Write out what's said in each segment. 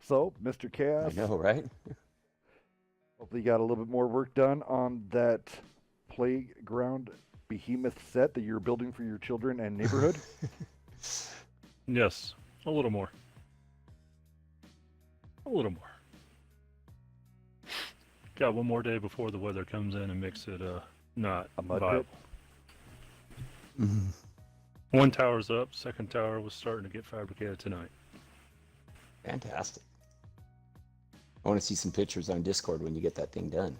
So, Mr. I Chaos, know, right? hopefully you got a little bit more work done on that playground behemoth set that you're building for your children and neighborhood. Yes, a little more. A little more. Got one more day before the weather comes in and makes it not A mud viable. pit? Mhm. One tower's up. Second tower was starting to get fabricated tonight. Fantastic. I want to see some pictures on Discord when you get that thing done.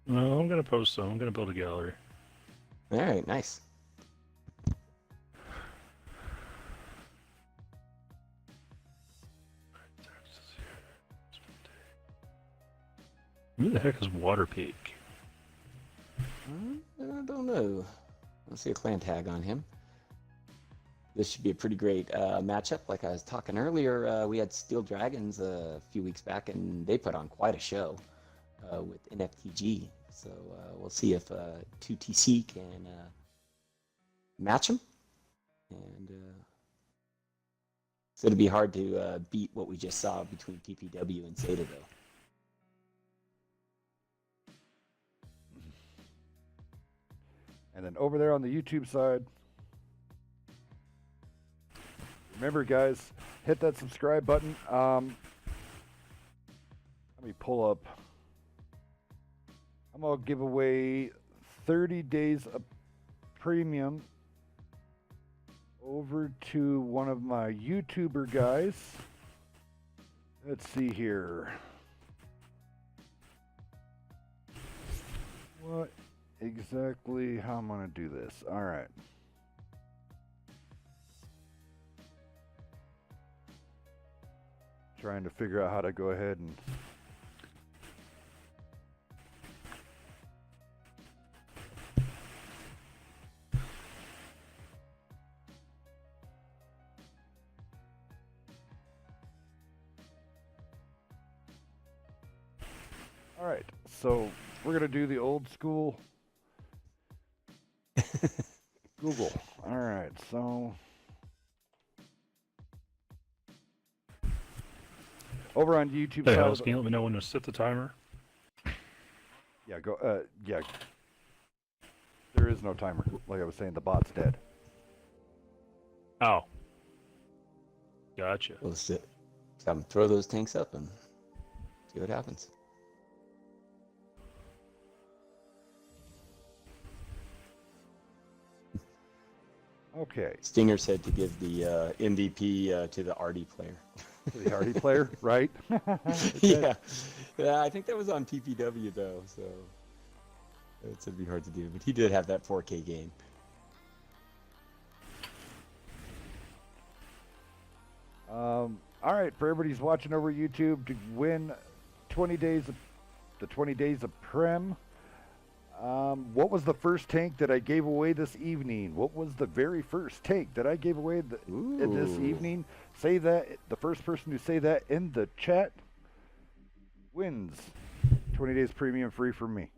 No, I'm gonna post some. I'm gonna build a gallery. All right, nice. Who the heck is Water Peak? I don't know. Let's see a clan tag on him. This should be a pretty great matchup. Like I was talking earlier, we had Steel Dragons a few weeks back, and they put on quite a show with NFTG. So we'll see if 2TC can match them. And so it'll be hard to beat what we just saw between PPW and Zeta, though. And then over there on the YouTube side, remember, guys, hit that subscribe button. Let me pull up. I'm going to give away 30 days of premium over to one of my YouTuber guys. Let's see here. What exactly how I'm going to do this? All right. Trying to figure out how to go ahead and all right, so we're going to do the old school Google. All right, so over on YouTube Hey, side House, of can you let me know when to set the timer? yeah, go yeah. There is no timer. Like I was saying, the bot's dead. Oh. Gotcha. We'll sit. Have them throw those tanks up and see what happens. Okay. Stinger said to give the MVP to the RD player. The Hardy player, right? Yeah. Yeah, I think that was on PPW though, so it's gonna be hard to do. But he did have that 4K game. All right, for everybody who's watching over YouTube, to win 20 days of the 20 days of Prem. What was the first tank that I gave away this evening? What was the very first tank that I gave away in this Ooh. evening? Say that. The first person who say that in the chat wins 20 days premium free from me.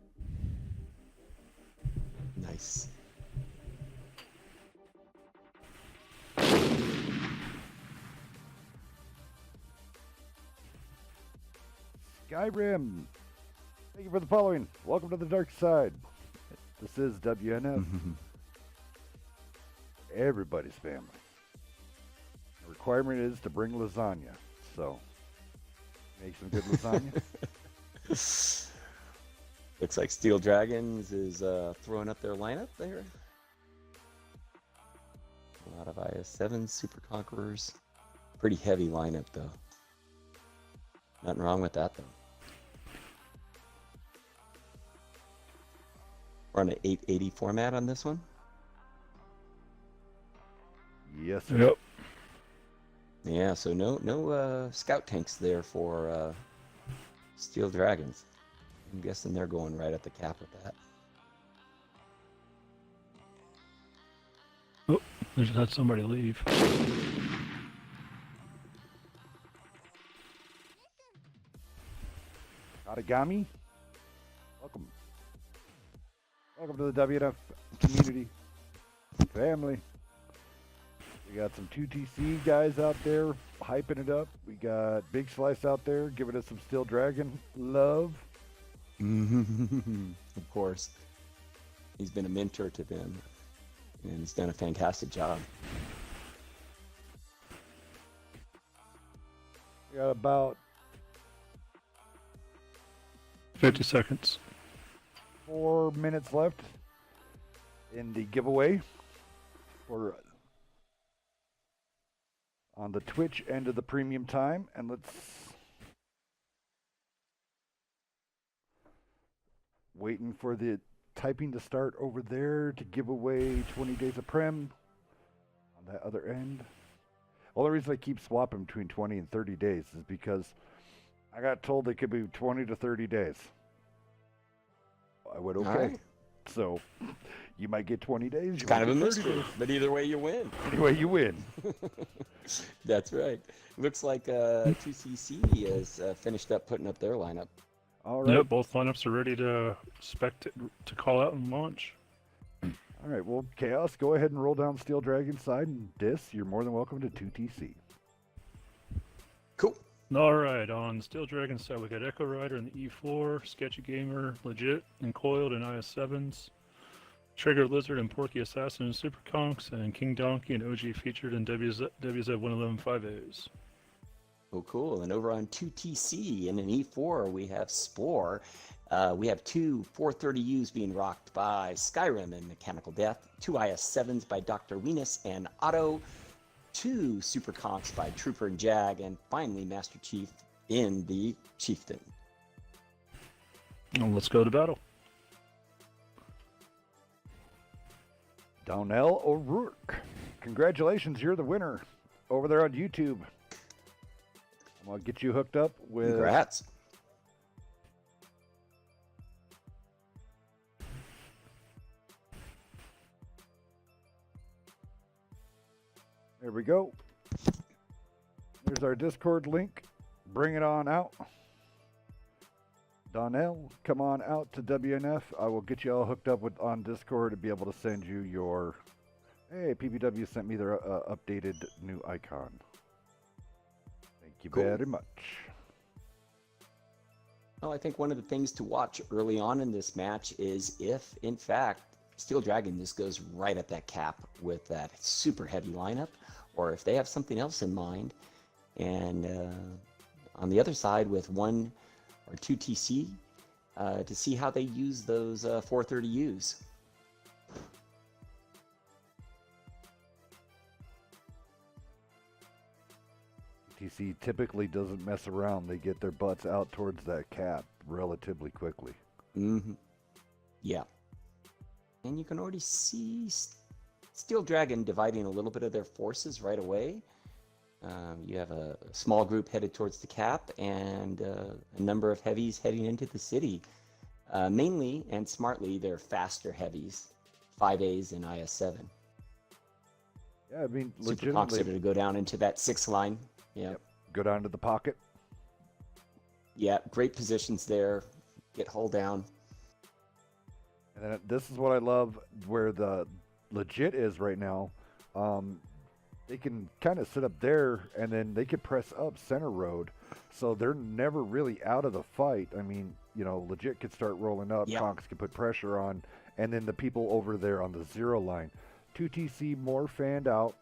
Nice. Skyrim, thank you for the following. Welcome to the dark side. This is WNF. Everybody's family. The requirement is to bring lasagna. So, make some good lasagna. Looks like Steel Dragons is throwing up their lineup there. A lot of IS-7 Super Conquerors. Pretty heavy lineup though. Nothing wrong with that though. We're on an 880 format on this one. Yes, sir. Yep. Yeah, so no scout tanks there for Steel Dragons. I'm guessing they're going right at the cap with that. Oh, I just had somebody leave. Origami, welcome. Welcome to the WNF community family. We got some 2TC guys out there hyping it up. We got Big Slice out there giving us some Steel Dragon love. Of course. He's been a mentor to them, and he's done a fantastic job. We got about 50 seconds. 4 minutes left in the giveaway for on the Twitch end of the premium time, and let's waiting for the typing to start over there to give away 20 days of Prem on that other end. Only reason I keep swapping between 20 and 30 days is because I got told it could be 20 to 30 days. I went, okay. Right. So you might get 20 days. It's You kind of might a get 30 mystery, days. but either way you win. Anyway, you win. That's right. Looks like 2CC has finished up putting up their lineup. All right. Yep, both lineups are ready to to call out and launch. All right. Well, Chaos, go ahead and roll down Steel Dragon side, and Dis, you're more than welcome to 2TC. Cool. All right, on the Steel Dragon side, we got Echo Rider in the E4, Sketchy Gamer, Legit, and Coiled in IS7s, Trigger Lizard and Porky Assassin in Super Conks, and King Donkey and OG featured in WZ111 5As. Oh, cool. And over on 2TC in an E4, we have Spore. We have two 430Us being rocked by Skyrim and Mechanical Death, two IS7s by Dr. Venus and Otto, two Super Conks by Trooper and Jag, and finally Master Chief in the Chieftain. Well, let's go to battle. Donnell O'Rourke. Congratulations, you're the winner over there on YouTube. I'm going to get you hooked up with... Congrats. There we go. There's our Discord link. Bring it on out. Donnell, come on out to WNF. I will get you all hooked up with on Discord to be able to send you your... Hey, PBW sent me their updated new icon. Thank you Cool. very much. Well, I think one of the things to watch early on in this match is if, in fact, Steel Dragon just goes right at that cap with that super heavy lineup, or if they have something else in mind. And on the other side with 1 or 2 TC to see how they use those 430Us. TC typically doesn't mess around. They get their butts out towards that cap relatively quickly. Mm-hmm. Yeah. And you can already see Steel Dragon dividing a little bit of their forces right away. You have a small group headed towards the cap and a number of heavies heading into the city. Mainly and smartly, they're faster heavies, 5As and IS7. Yeah, I mean, Super legitimately. considered to go down into that 6 line. Yeah. Yep. Go down to the pocket. Yeah, great positions there. Get hull down. And then this is what I love where the Legit is right now. They can kind of sit up there and then they could press up center road. So they're never really out of the fight. I mean, you know, Legit could start rolling up. Yep. Conks could put pressure on. And then the people over there on the 0 line. 2TC more fanned out.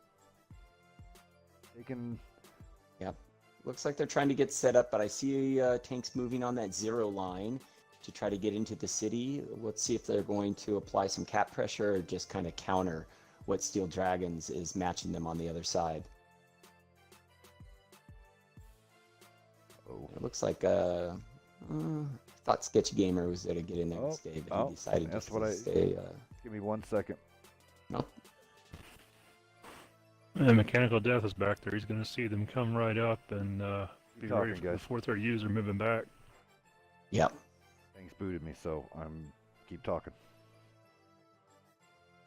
They can... Yep. Looks like they're trying to get set up, but I see tanks moving on that 0 line to try to get into the city. Let's see if they're going to apply some cap pressure or just kind of counter what Steel Dragons is matching them on the other side. Oh. It looks like I thought Sketchy Gamer was going to get in there and stay, but he decided that's to what I... stay. Give me 1 second. No. And Mechanical Death is back there. He's going to see them come right up and be talking, ready for guys. the 430 are moving back. Yep. Things booted me, so I'm... Keep talking.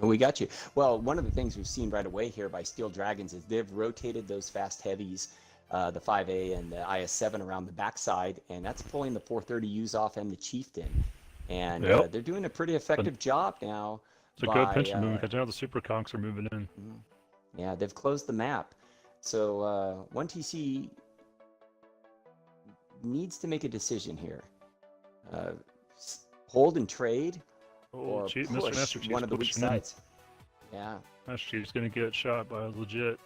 We got you. Well, one of the things we've seen right away here by Steel Dragons is they've rotated those fast heavies, the 5A and the IS7 around the backside, and that's pulling the 430Us off and the Chieftain. And Yep. they're doing a pretty effective job now. It's a good pinch movement because now the Super Conks are moving in. Yeah, they've closed the map. So 1TC needs to make a decision here. Hold and trade, or Mr. push Master Chief's one of the weak pushing in. sides. Yeah, Master Chief's gonna get shot by a legit.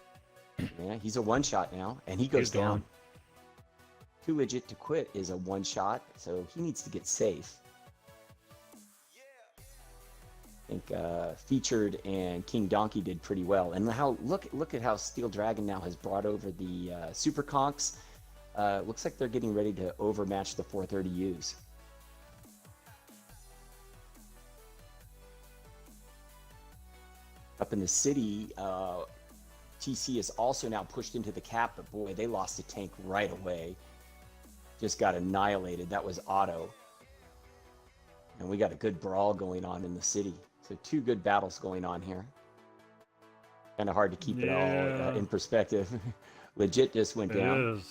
yeah, he's a one-shot now, and he goes He's down. gone. Too legit to quit is a one-shot, so he needs to get safe. I think Featured and King Donkey did pretty well. And look at how Steel Dragon now has brought over the Super Conks. Looks like they're getting ready to overmatch the 430Us. Up in the city, TC is also now pushed into the cap, but boy, they lost a tank right away. Just got annihilated. That was Otto. And we got a good brawl going on in the city. So 2 good battles going on here. Kind of hard to keep it all in perspective. Legit just went down.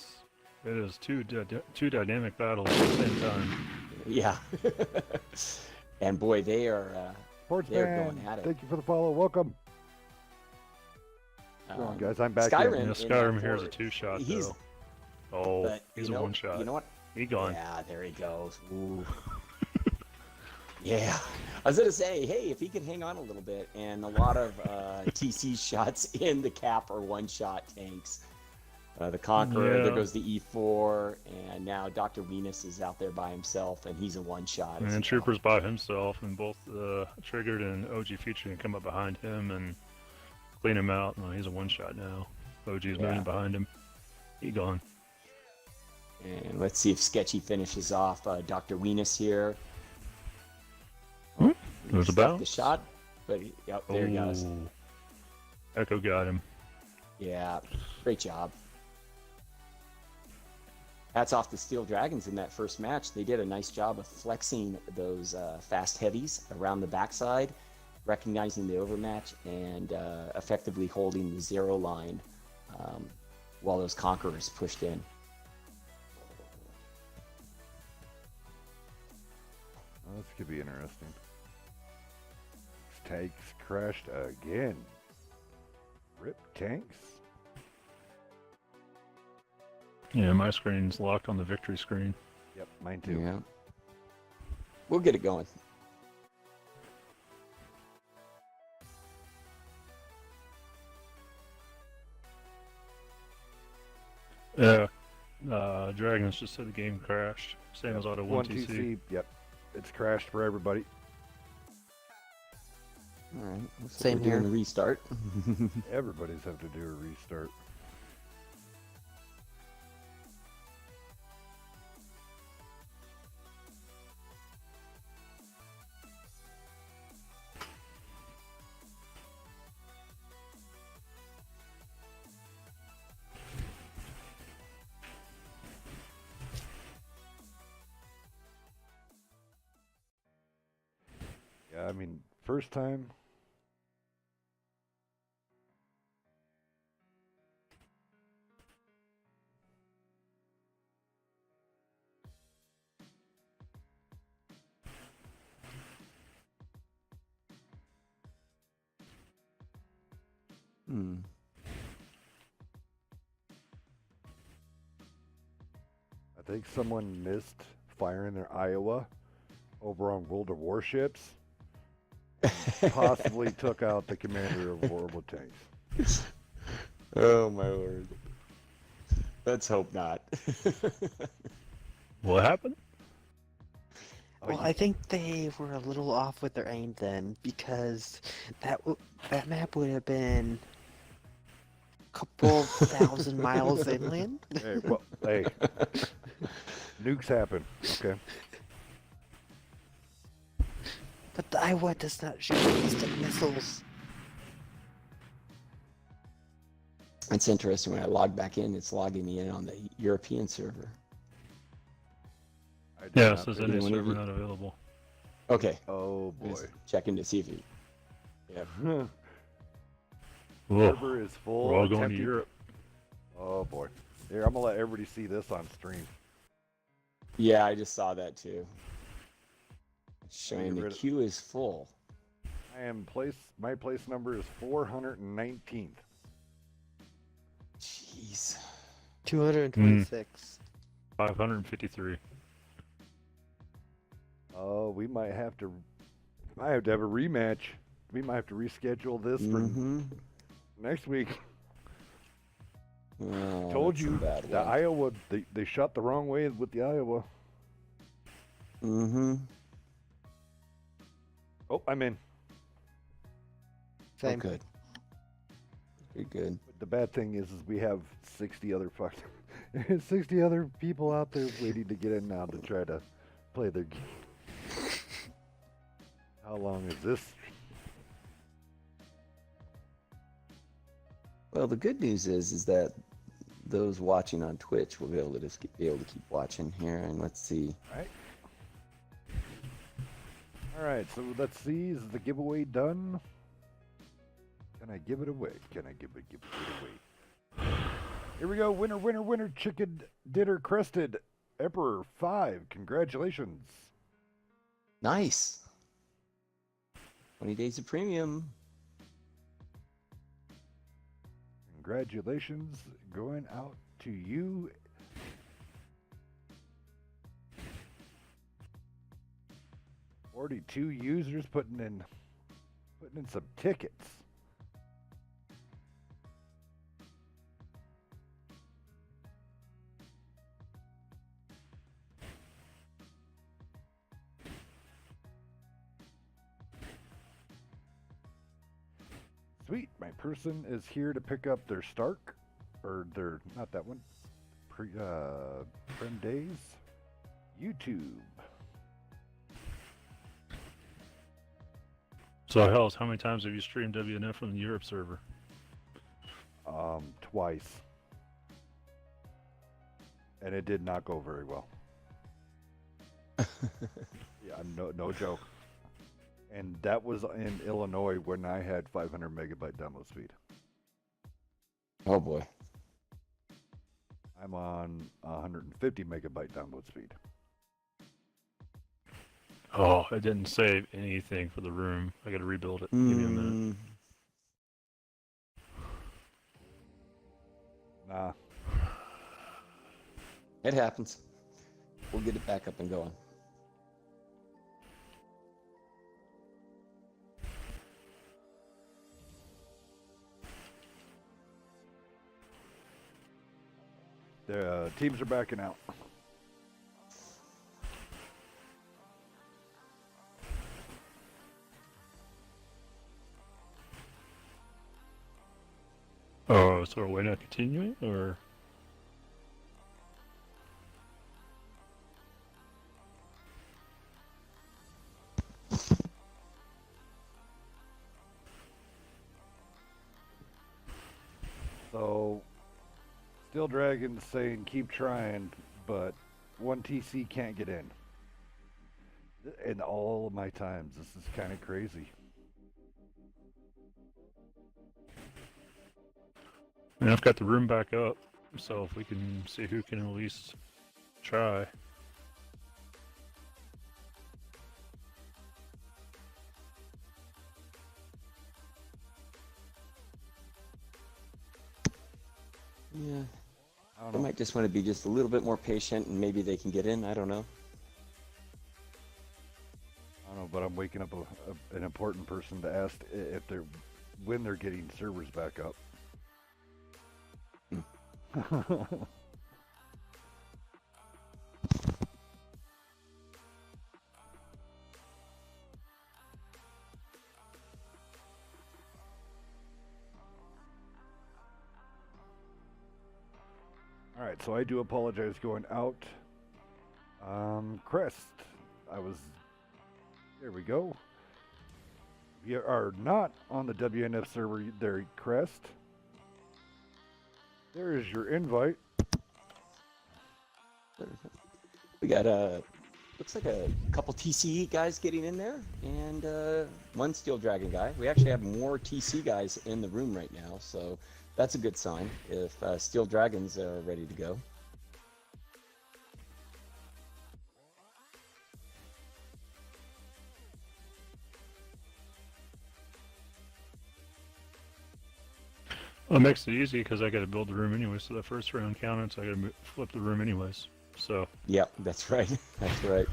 It is two dynamic battles at the same time. Yeah. And boy, they're going at it. Thank you for the follow. Welcome. Come on, guys. I'm back Skyrim, in. Yeah, Skyrim here is a 2-shot He's- though. Oh, But he's a 1-shot. You know what? He gone. Yeah, there he goes. Ooh. Yeah, I was gonna say, hey, if he could hang on a little bit, and a lot of TC shots in the cap are 1-shot tanks. The Conqueror, there Yeah. goes the E4, and now Dr. Venus is out there by himself, and he's a 1-shot. And Trooper's by himself, and both Triggered and OG Feature can come up behind him and clean him out. No, he's a 1-shot now. OG's moving behind him. He gone. And let's see if Sketchy finishes off Dr. Venus here. There's a Stuffed bounce. the shot, but yep, there he goes. Ooh. Echo got him. Yeah, great job. Hats off to Steel Dragons in that first match. They did a nice job of flexing those fast heavies around the backside, recognizing the overmatch, and effectively holding the 0 line while those Conquerors pushed in. Oh, this could be interesting. Tanks crashed again. Rip tanks. Yeah, my screen's locked on the victory screen. Yep, mine too. Yeah. We'll get it going. Yeah. Dragons just said the game crashed. Same as Auto 1TC. Yep, it's crashed for everybody. All right. Looks like Same we're doing here. a restart. Everybody's have to do a restart. Yeah, I mean, first time. Hmm. I think someone missed firing their Iowa over on World of Warships. Possibly took out the commander of Horrible Tanks. Oh my lord. Let's hope not. What happened? Well, I think they were a little off with their aim then, because that map would have been a couple thousand miles inland. Hey, well, hey, nukes happen. Okay. But the Iowa does not shoot instant missiles. It's interesting when I log back in, it's logging me in on the European server. I did Yeah, it not says pay any Anyone server you- not available. Okay. Oh Just boy. checking to see if you. Yeah. Whoa. Server is full. We're all going to attempting- Europe. Oh boy. Here, I'm gonna let everybody see this on stream. Yeah, I just saw that too. It's showing get the rid of- queue is full. My place number is 419th. Jeez. 226. 553. Oh, we might have to. I have to have a rematch. We might have to reschedule this for next week. Oh, Told that's a you bad the one. Iowa. They shot the wrong way with the Iowa. Mm-hmm. Oh, I'm in. Oh, Same. good. Good, good. But the bad thing is we have 60 other 60 other people out there waiting to get in now to try to play their game. How long is this? Well, the good news is that those watching on Twitch will be able to keep watching here. And let's see. All right, so let's see. Is the giveaway done? Can I give it away? Can I give it away? Here we go. Winner, winner, winner. Chicken dinner crested Emperor 5. Congratulations. Nice. 20 days of premium. Congratulations going out to you. Two users putting in some tickets. Sweet, my person is here to pick up their Stark, or their, not that one, Prem Days, YouTube. So, Hells, how many times have you streamed WNF from the Europe server? Twice. And it did not go very well. Yeah, no joke. And that was in Illinois when I had 500 megabyte download speed. Oh boy. I'm on 150 megabyte download speed. Oh, it didn't save anything for the room. I gotta rebuild it. Give me a minute. Nah. It happens. We'll get it back up and going. The teams are backing out. Oh, so are we not continuing, or? So, Steel Dragon's saying keep trying, but one TC can't get in. In all of my times, this is kind of crazy. And I've got the room back up, so if we can see who can at least try. Yeah. I don't They know. might just want to be just a little bit more patient and maybe they can get in. I don't know. I don't know, but I'm waking up an important person to ask if they're when they're getting servers back up. All right, so I do apologize going out. Crest, there we go. If you are not on the WNF server there, Crest, there is your invite. We got looks like a couple TCE guys getting in there and one Steel Dragon guy. We actually have more TC guys in the room right now, so that's a good sign if Steel Dragons are ready to go. Well, it makes it easy because I got to build the room anyway. So the first round counted, so I got to flip the room anyways. So. Yep, that's right. That's right.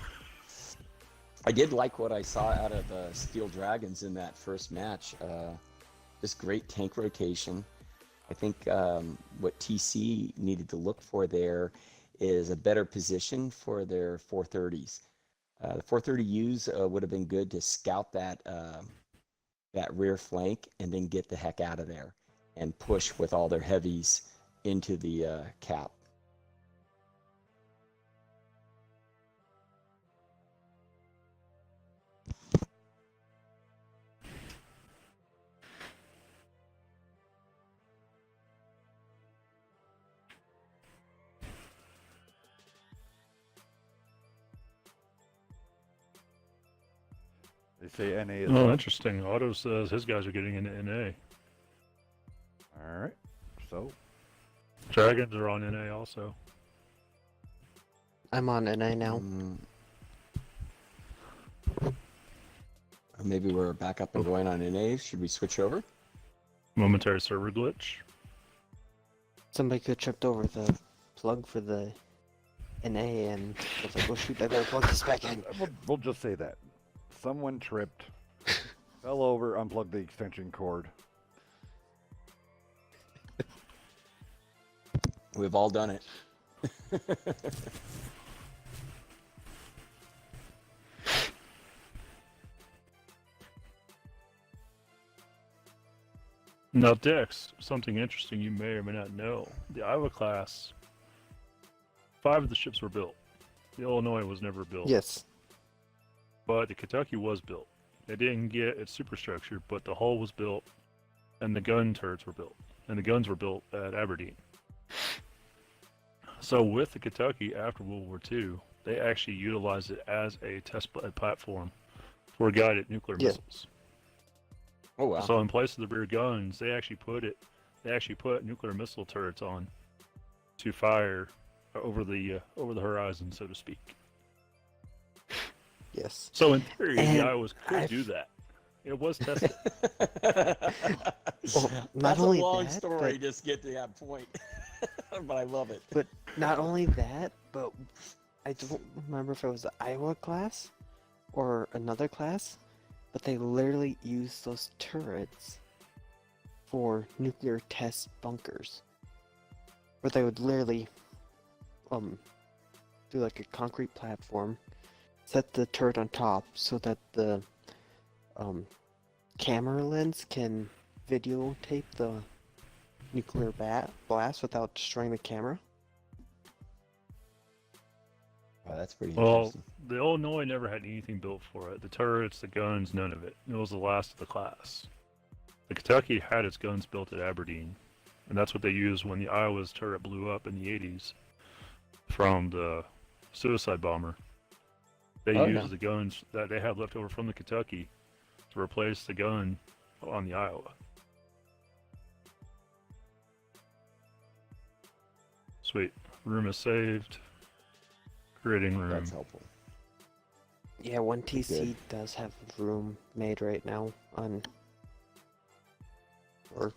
I did like what I saw out of Steel Dragons in that first match. Just great tank rotation. I think what TC needed to look for there is a better position for their 430s. The 430Us would have been good to scout that rear flank and then get the heck out of there and push with all their heavies into the cap. They say NA is Oh, up. interesting. Otto says his guys are getting into NA. All right. So, Dragons are on NA also. I'm on NA now. Maybe we're back up and going on NA. Should we switch over? Momentary server glitch. Somebody could have tripped over the plug for the NA and was like, oh shoot, I better plug this back in. we'll just say that. Someone tripped, fell over, unplugged the extension cord. We've all done it. Now, Dex, something interesting you may or may not know. The Iowa class, 5 of the ships were built. The Illinois was never built. Yes. But the Kentucky was built. It didn't get its superstructure, but the hull was built, and the gun turrets were built. And the guns were built at Aberdeen. So with the Kentucky after World War II, they actually utilized it as a test platform for guided nuclear missiles. Oh wow! So in place of the rear guns, they actually put nuclear missile turrets on to fire over the horizon, so to speak. Yes. So in theory, And the Iowas could do that. It was tested. Well, not That's only a long that, story but- just get to that point, but I love it. But not only that, but I don't remember if it was the Iowa class or another class, but they literally used those turrets for nuclear test bunkers, where they would literally do like a concrete platform, set the turret on top so that the camera lens can videotape the nuclear blast without destroying the camera. Wow, that's pretty Well, interesting. the Illinois never had anything built for it. The turrets, the guns, none of it. It was the last of the class. The Kentucky had its guns built at Aberdeen, and that's what they used when the Iowa's turret blew up in the 80s from the suicide bomber. They used the guns that they had left over from the Kentucky to replace the gun on the Iowa. Sweet. Room is saved. Creating room. That's helpful. Yeah, 1TC does have room made right now on. Or.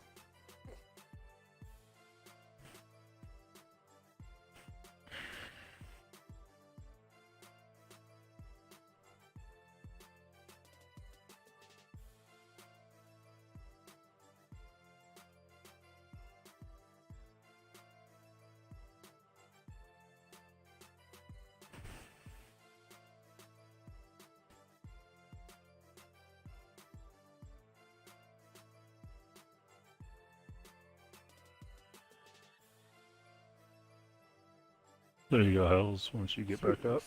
There you go, Hells, once you get back up.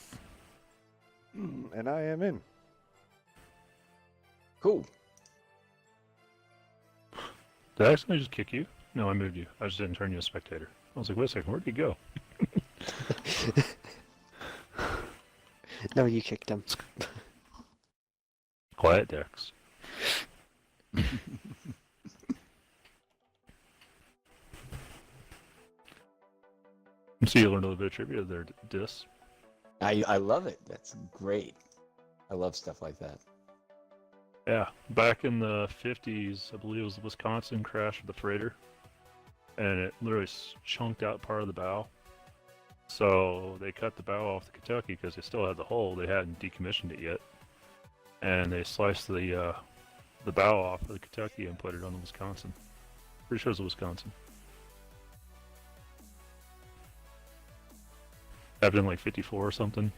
And I am in. Cool. Did I accidentally just kick you? No, I moved you. I just didn't turn you a spectator. I was like, wait a second, where'd you go? No, you kicked him. Quiet, Dex. So you learned a little bit of trivia there, Dis. I love it. That's great. I love stuff like that. Yeah, back in the 50s, I believe it was the Wisconsin crash of the freighter. and it literally chunked out part of the bow. So they cut the bow off the Kentucky because they still had the hull. They hadn't decommissioned it yet, and they sliced the bow off of the Kentucky and put it on the Wisconsin. Pretty sure it was the Wisconsin. Happened in like 54 or something.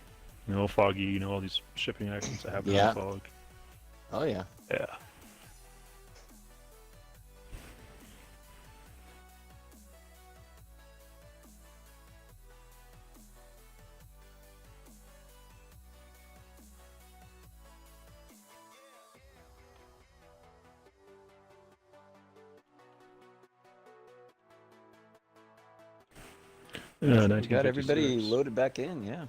You know, foggy. You know, all these shipping accidents that happen in fog. Oh yeah. Yeah. Yeah, We got everybody 1956. loaded back in, yeah.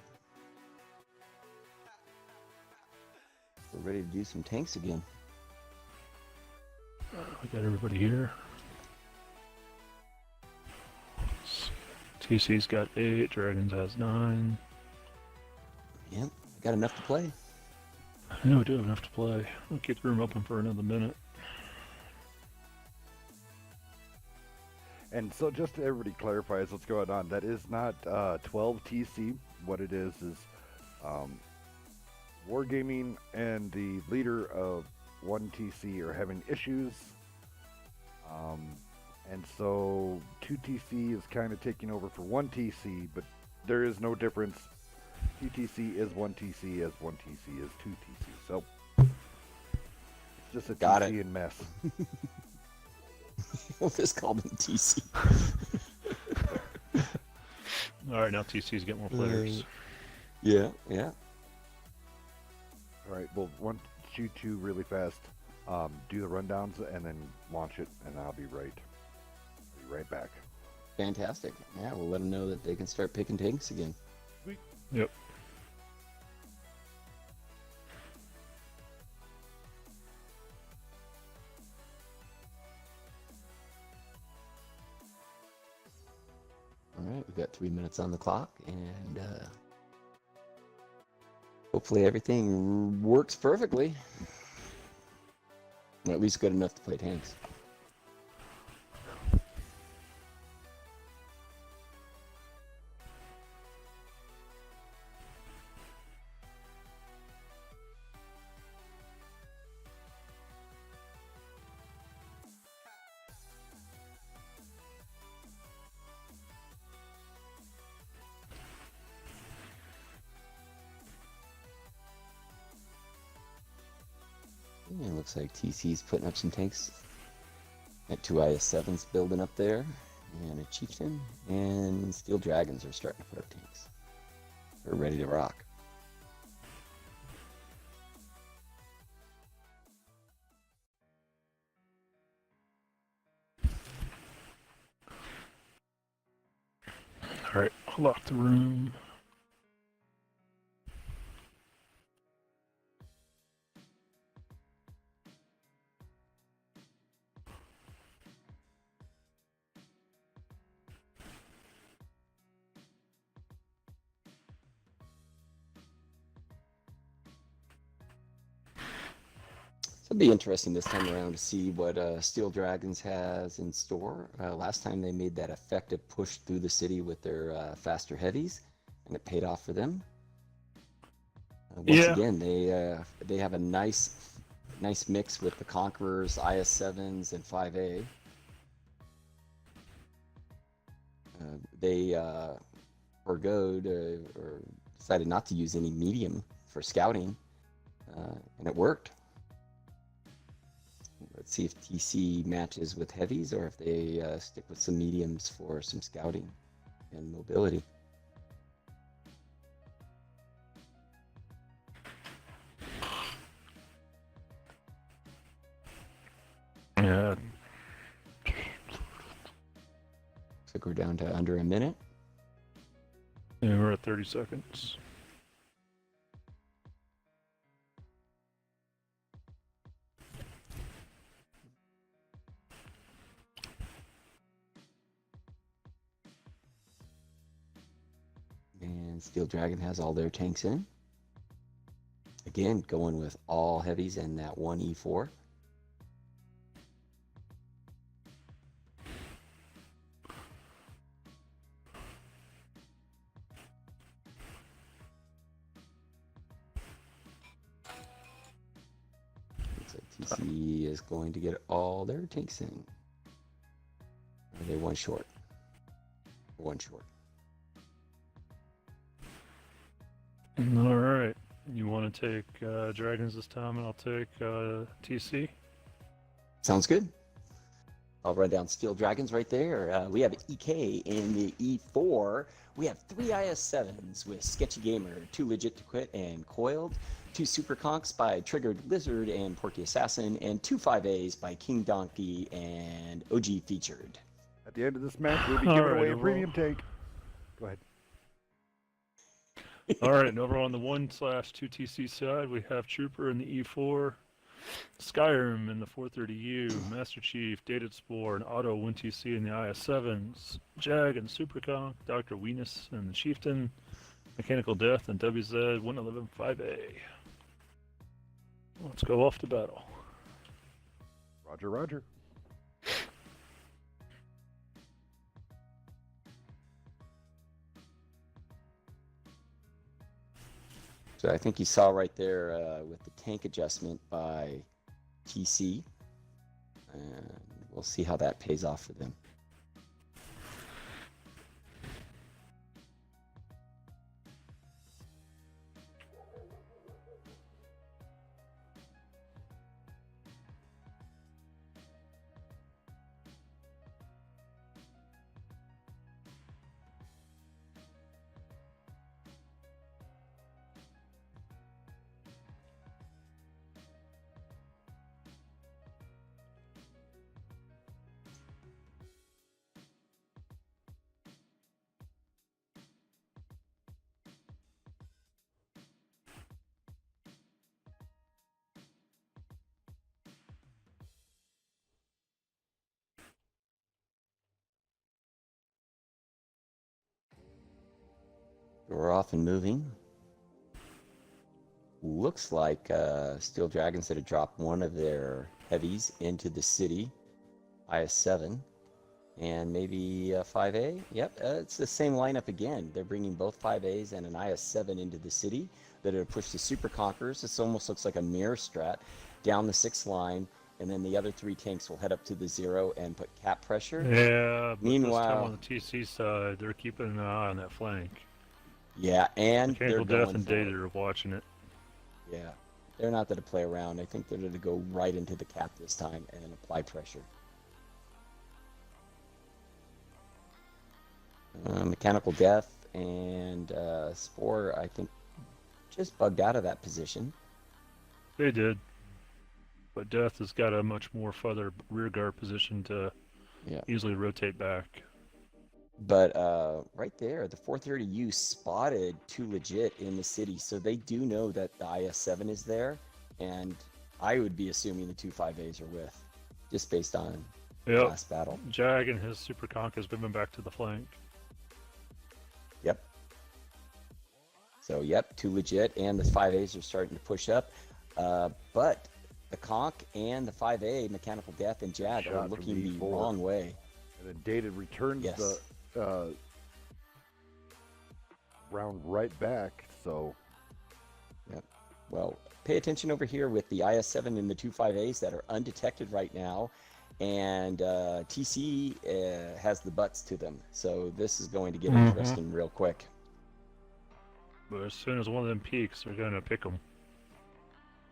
We're ready to do some tanks again. We got everybody here. TC's got 8, Dragons has 9. Yep, got enough to play. Yeah, we do have enough to play. We'll keep the room open for another minute. And so just to everybody clarifies what's going on, that is not 12 TC. What it is Wargaming and the leader of 1 TC are having issues. And so 2 TC is kind of taking over for 1 TC, but there is no difference. 2 TC is 1 TC as 1 TC is 2 TC. So it's just a Got TC it. and mess. We'll just call them TC. Alright, now TC's get more players. Yeah, yeah. All right, well, why don't you two really fast do the rundowns and then launch it, and I'll be right back. Fantastic. Yeah, we'll let them know that they can start picking tanks again. Yep. All right, we've got 3 minutes on the clock, and hopefully everything works perfectly. Or at least good enough to play tanks. Yeah, it looks like TC's putting up some tanks. Got 2 IS-7s building up there, and a Chieftain, and Steel Dragons are starting to put up tanks. They're ready to rock. Alright, I'll lock the room. It'll be interesting this time around to see what Steel Dragons has in store. Last time they made that effective push through the city with their faster heavies, and it paid off for them. Once again, they have a nice mix with the Conquerors, IS-7s, and 5A. They forgoed or decided not to use any medium for scouting, and it worked. Let's see if TC matches with heavies or if they stick with some mediums for some scouting and mobility. Yeah. Looks like we're down to under a minute. Yeah, we're at 30 seconds. And Steel Dragon has all their tanks in. Again, going with all heavies and that 1 E4. TC is going to get all their tanks in. Are they one short? One short. All right. You want to take dragons this time, and I'll take TC. Sounds good. I'll run down Steel Dragons right there. We have EK in the E4. We have 3 IS-7s with Sketchy Gamer, 2 Legit to Quit and Coiled, 2 Super Conks by Triggered Lizard and Porky Assassin, and 2 5As by King Donkey and OG Featured. At the end of this match, we'll be giving away a premium tank. Go ahead. All right, and over on the 1/2 TC side, we have Trooper in the E4, Skyrim in the 430U, Master Chief, Dated Spore, and Auto 1TC in the IS-7s, Jag and Superconk, Dr. Weenus and the Chieftain, Mechanical Death, and WZ 111 5A. Let's go off to battle. Roger, roger. So I think you saw right there with the tank adjustment by TC. And we'll see how that pays off for them. We're off and moving. Looks like Steel Dragons had dropped one of their heavies into the city, IS-7, and maybe a 5A. Yep, it's the same lineup again. They're bringing both 5As and an IS-7 into the city that have pushed the Super Conquerors. This almost looks like a mirror strat down the 6th line, and then the other 3 tanks will head up to the 0 and put cap pressure. Yeah, but Meanwhile, this time on the TC side, they're keeping an eye on that flank. Yeah, and Mechanical they're Death going and for Data it. are watching it. Yeah, they're not going to play around. I think they're going to go right into the cap this time and apply pressure. Mechanical Death and Spore, I think, just bugged out of that position. They did. But Death has got a much more further rear guard position to easily rotate back. But right there, the 430U spotted 2 Legit in the city, so they do know that the IS-7 is there, and I would be assuming the 2 5As are with, just based on the last battle. Jag and his Super Conk has been back to the flank. Yep. So, yep, 2 Legit, and the 5As are starting to push up, but the Conk and the 5A, Mechanical Death and Jag, are looking the wrong way. And then Dated returns the round right back, so. Yep. Well, pay attention over here with the IS-7 and the 2 5As that are undetected right now, and TC has the butts to them, so this is going to get interesting real quick. But as soon as one of them peaks, they're going to pick them.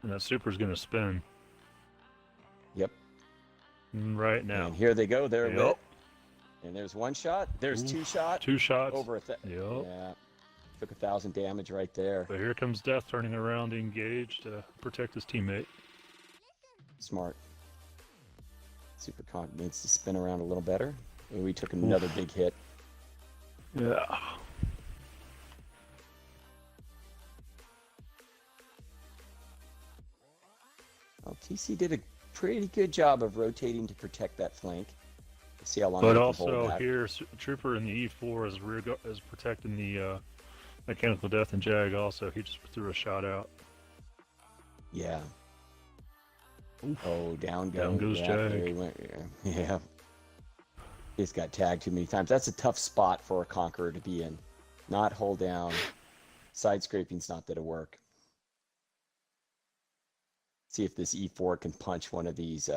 And that Super's going to spin. Yep. Right now. And here they go. They're lit. And there's 1 shot. There's 2 shots. 2 shots. Over yeah. Took 1,000 damage right there. But here comes Death turning around to engage to protect his teammate. Smart. Super Conk needs to spin around a little better. We took another big hit. Yeah. Well, TC did a pretty good job of rotating to protect that flank. Let's see how long. But also here, Trooper in the E4 is protecting the Mechanical Death and Jag. Also, he just threw a shot out. Yeah. Oof. Oh, down goes Jag. There he went. Yeah. He's got tagged too many times. That's a tough spot for a Conqueror to be in. Not hold down. Side scraping's not going to work. See if this E4 can punch one of these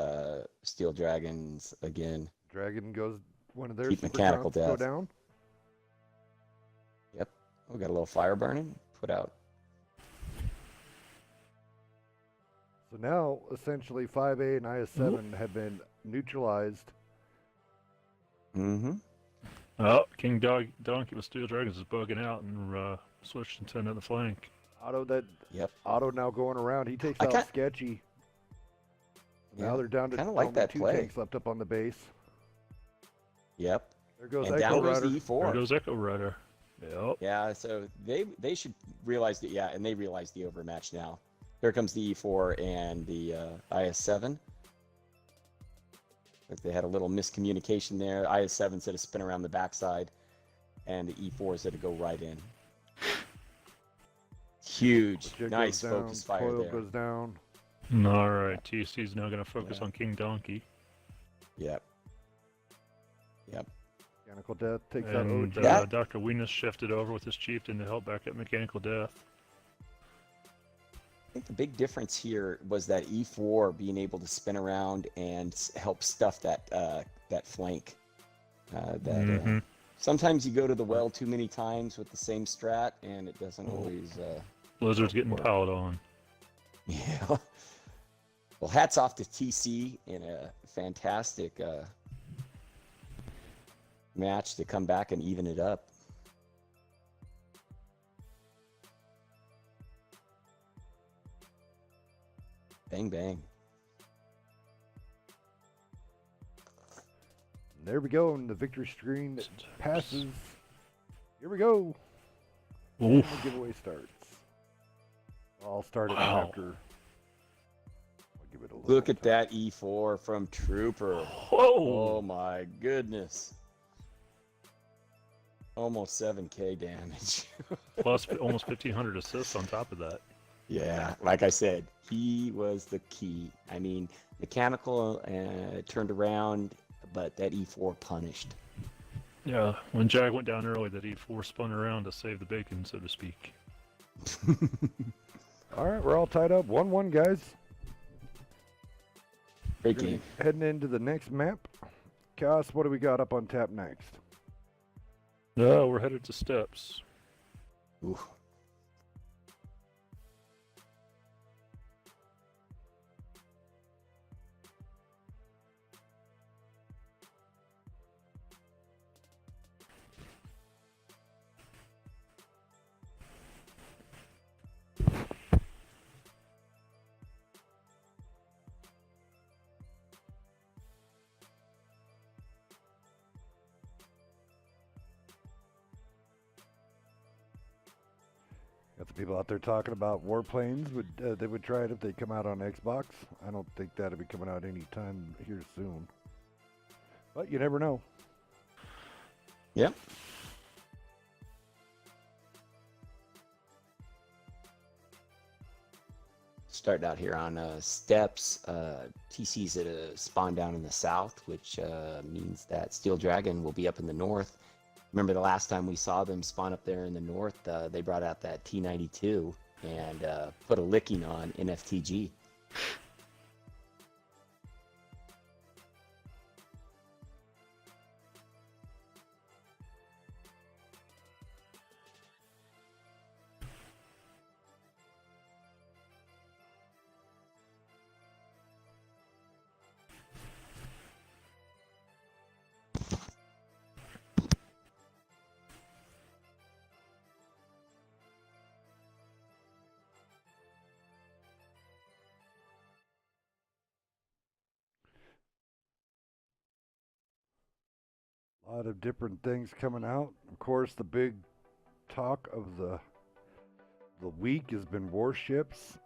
Steel Dragons again. Dragon goes, one of their Keep super mechanical conks go death. down. Yep. We got a little fire burning. Put out. So now, essentially, 5A and IS-7 have been neutralized. Mm-hmm. Oh, King Donkey with Steel Dragons is bugging out and switched into another flank. Yep. Otto now going around. He takes out Sketchy. Yeah, Now they're down to kinda like only that 2 play. tanks left up on the base. Yep. There goes And Echo down goes Rider. the E4. There goes Echo Rider. Yep. Yeah, so they should realize that, and they realize the overmatch now. Here comes the E4 and the IS-7. Like they had a little miscommunication there. IS-7 said to spin around the backside, and the E4 said to go right in. Huge, Legit nice goes down, focus fire Coil there. goes down. All right, TC's now going to focus on King Donkey. Yep. Yep. Mechanical Death takes And out OG. Dr. Weenus shifted over with his chieftain to help back up Mechanical Death. I think the big difference here was that E4 being able to spin around and help stuff that that flank. Sometimes you go to the well too many times with the same strat, and it doesn't always. Blizzard's getting work. piled on. Yeah. Well, hats off to TC in a fantastic match to come back and even it up. Bang, bang. There we go, and the victory screen passes. Here we go. And Oof. the giveaway starts. I'll start it Wow. after. I'll give it a little Look more at time. that E4 from Trooper. Whoa! Oh my goodness. Almost 7K damage. Plus almost 1,500 assists on top of that. Yeah, like I said, he was the key. I mean, mechanical turned around, but that E4 punished. Yeah, when Jag went down early, that E4 spun around to save the bacon, so to speak. All right, we're all tied up. 1-1, guys. Great We're gonna game. be heading into the next map. Chaos, what do we got up on tap next? No, we're headed to Steps. Ooh. Got some people out there talking about warplanes. They would try it if they come out on Xbox. I don't think that'll be coming out anytime here soon. But you never know. Yep. Starting out here on Steps. TC's at a spawn down in the south, which means that Steel Dragon will be up in the north. Remember the last time we saw them spawn up there in the north, they brought out that T92 and put a licking on NFTG. A lot of different things coming out. Of course, the big talk of the week has been warships.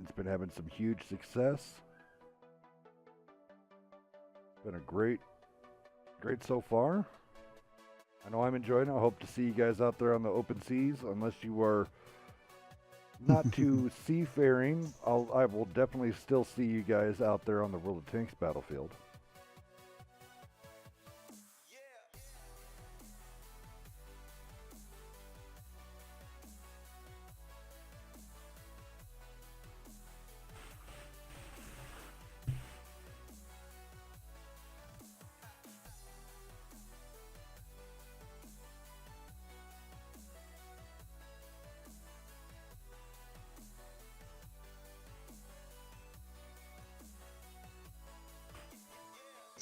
It's been having some huge success. Been a great so far. I know I'm enjoying it. I hope to see you guys out there on the open seas. Unless you are not too seafaring, I will definitely still see you guys out there on the World of Tanks battlefield.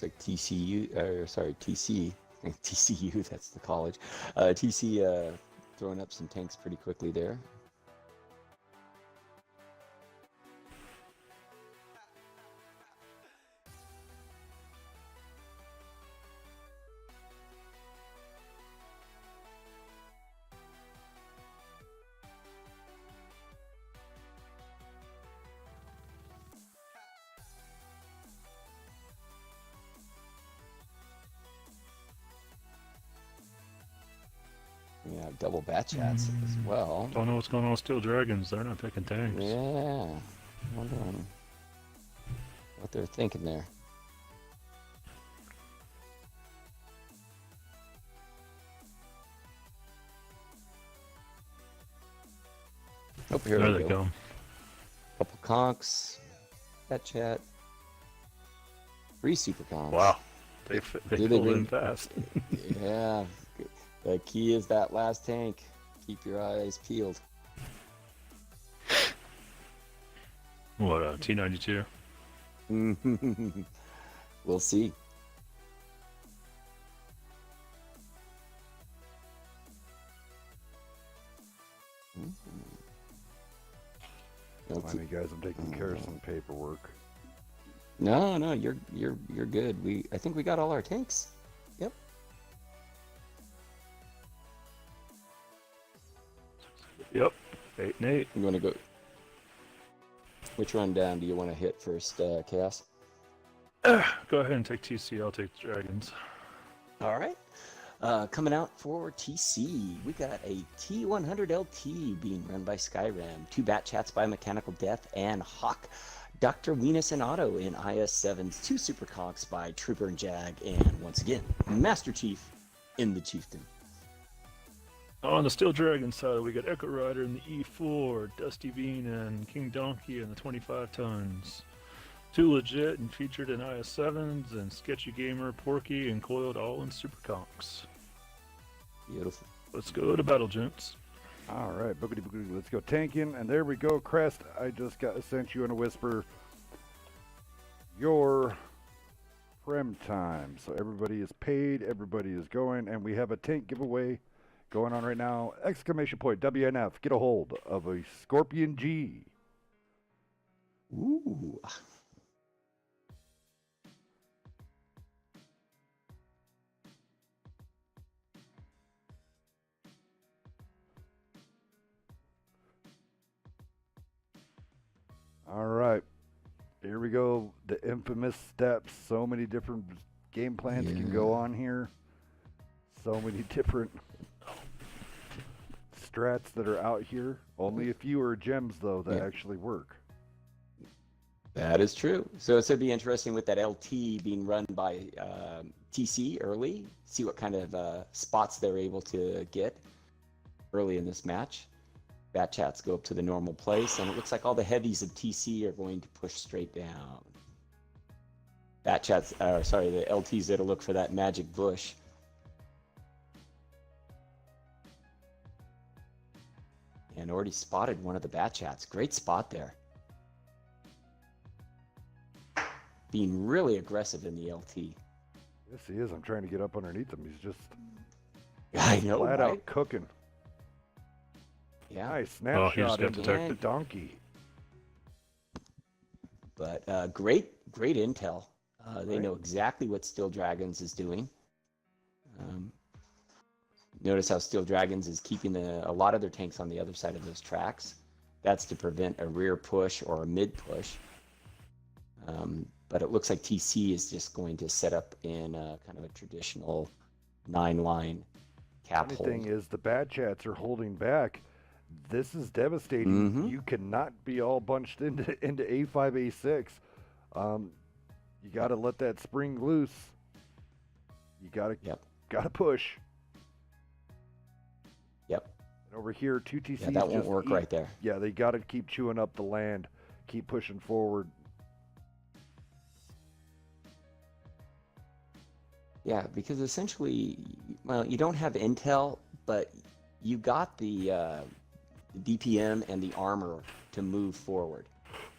Looks like TCU, or sorry, TC, TCU, that's the college. TC throwing up some tanks pretty quickly there. We have double bat chats as well. Don't know what's going on with Steel Dragons. They're not picking tanks. Yeah, wondering what they're thinking there. Oh, here There we they go. come. Couple conks, bat chat, 3 super conks. Wow. They Do they pulled bring- in fast. Yeah, the key is that last tank. Keep your eyes peeled. What, T-92? We'll see. Mind you guys, I'm taking care of some paperwork. No, you're good. I think we got all our tanks. Yep. Yep. 8 and 8. You want to go? Which rundown do you want to hit first, Chaos? Go ahead and take TC. I'll take the Dragons. All right. Coming out for TC, we got a T100LT being run by Skyrim, 2 bat chats by Mechanical Death and Hawk, Dr. Venus and Otto in IS-7s, 2 super conks by Trooper and Jag, and once again, Master Chief in the Chieftain. On the Steel Dragon side, we got Echo Rider in the E4, Dusty Bean and King Donkey in the 25 tons. 2 legit and featured in IS-7s, and Sketchy Gamer, Porky, and Coiled all in super conks. Beautiful. Let's go to battle, gents. All right, boogity boogity, let's go tanking. And there we go, Crest. I just got sent you in a whisper your prem time. So everybody is paid, everybody is going, and we have a tank giveaway going on right now. Exclamation point, WNF, get a hold of a Scorpion G. Ooh. All right, here we go. The infamous steps. So many different game plans can go on here. So many different strats that are out here. Only a few are gems, though, that actually work. That is true. So it's going to be interesting with that LT being run by TC early. See what kind of spots they're able to get early in this match. Bat chats go up to the normal place, and it looks like all the heavies of TC are going to push straight down. Bat chats, sorry, the LTs that'll look for that magic bush. And already spotted one of the bat chats. Great spot there. Being really aggressive in the LT. Yes, he is. I'm trying to get up underneath him. He's just I know, flat right? out cooking. Yeah. Nice Oh, he just snapshot got into detected. the donkey. But great intel. They Right. know exactly what Steel Dragons is doing. Notice how Steel Dragons is keeping a lot of their tanks on the other side of those tracks. That's to prevent a rear push or a mid push. But it looks like TC is just going to set up in kind of a traditional 9-line cap Funny hold. thing is, the bad chats are holding back. This is devastating. Mhm. You cannot be all bunched into A5, A6. You got to let that spring loose. You got to push. Yep. And over here, 2 TCs Yeah, that won't just work eat. right there. Yeah, they got to keep chewing up the land, keep pushing forward. Yeah, because essentially, well, you don't have intel, but you got the DPM and the armor to move forward.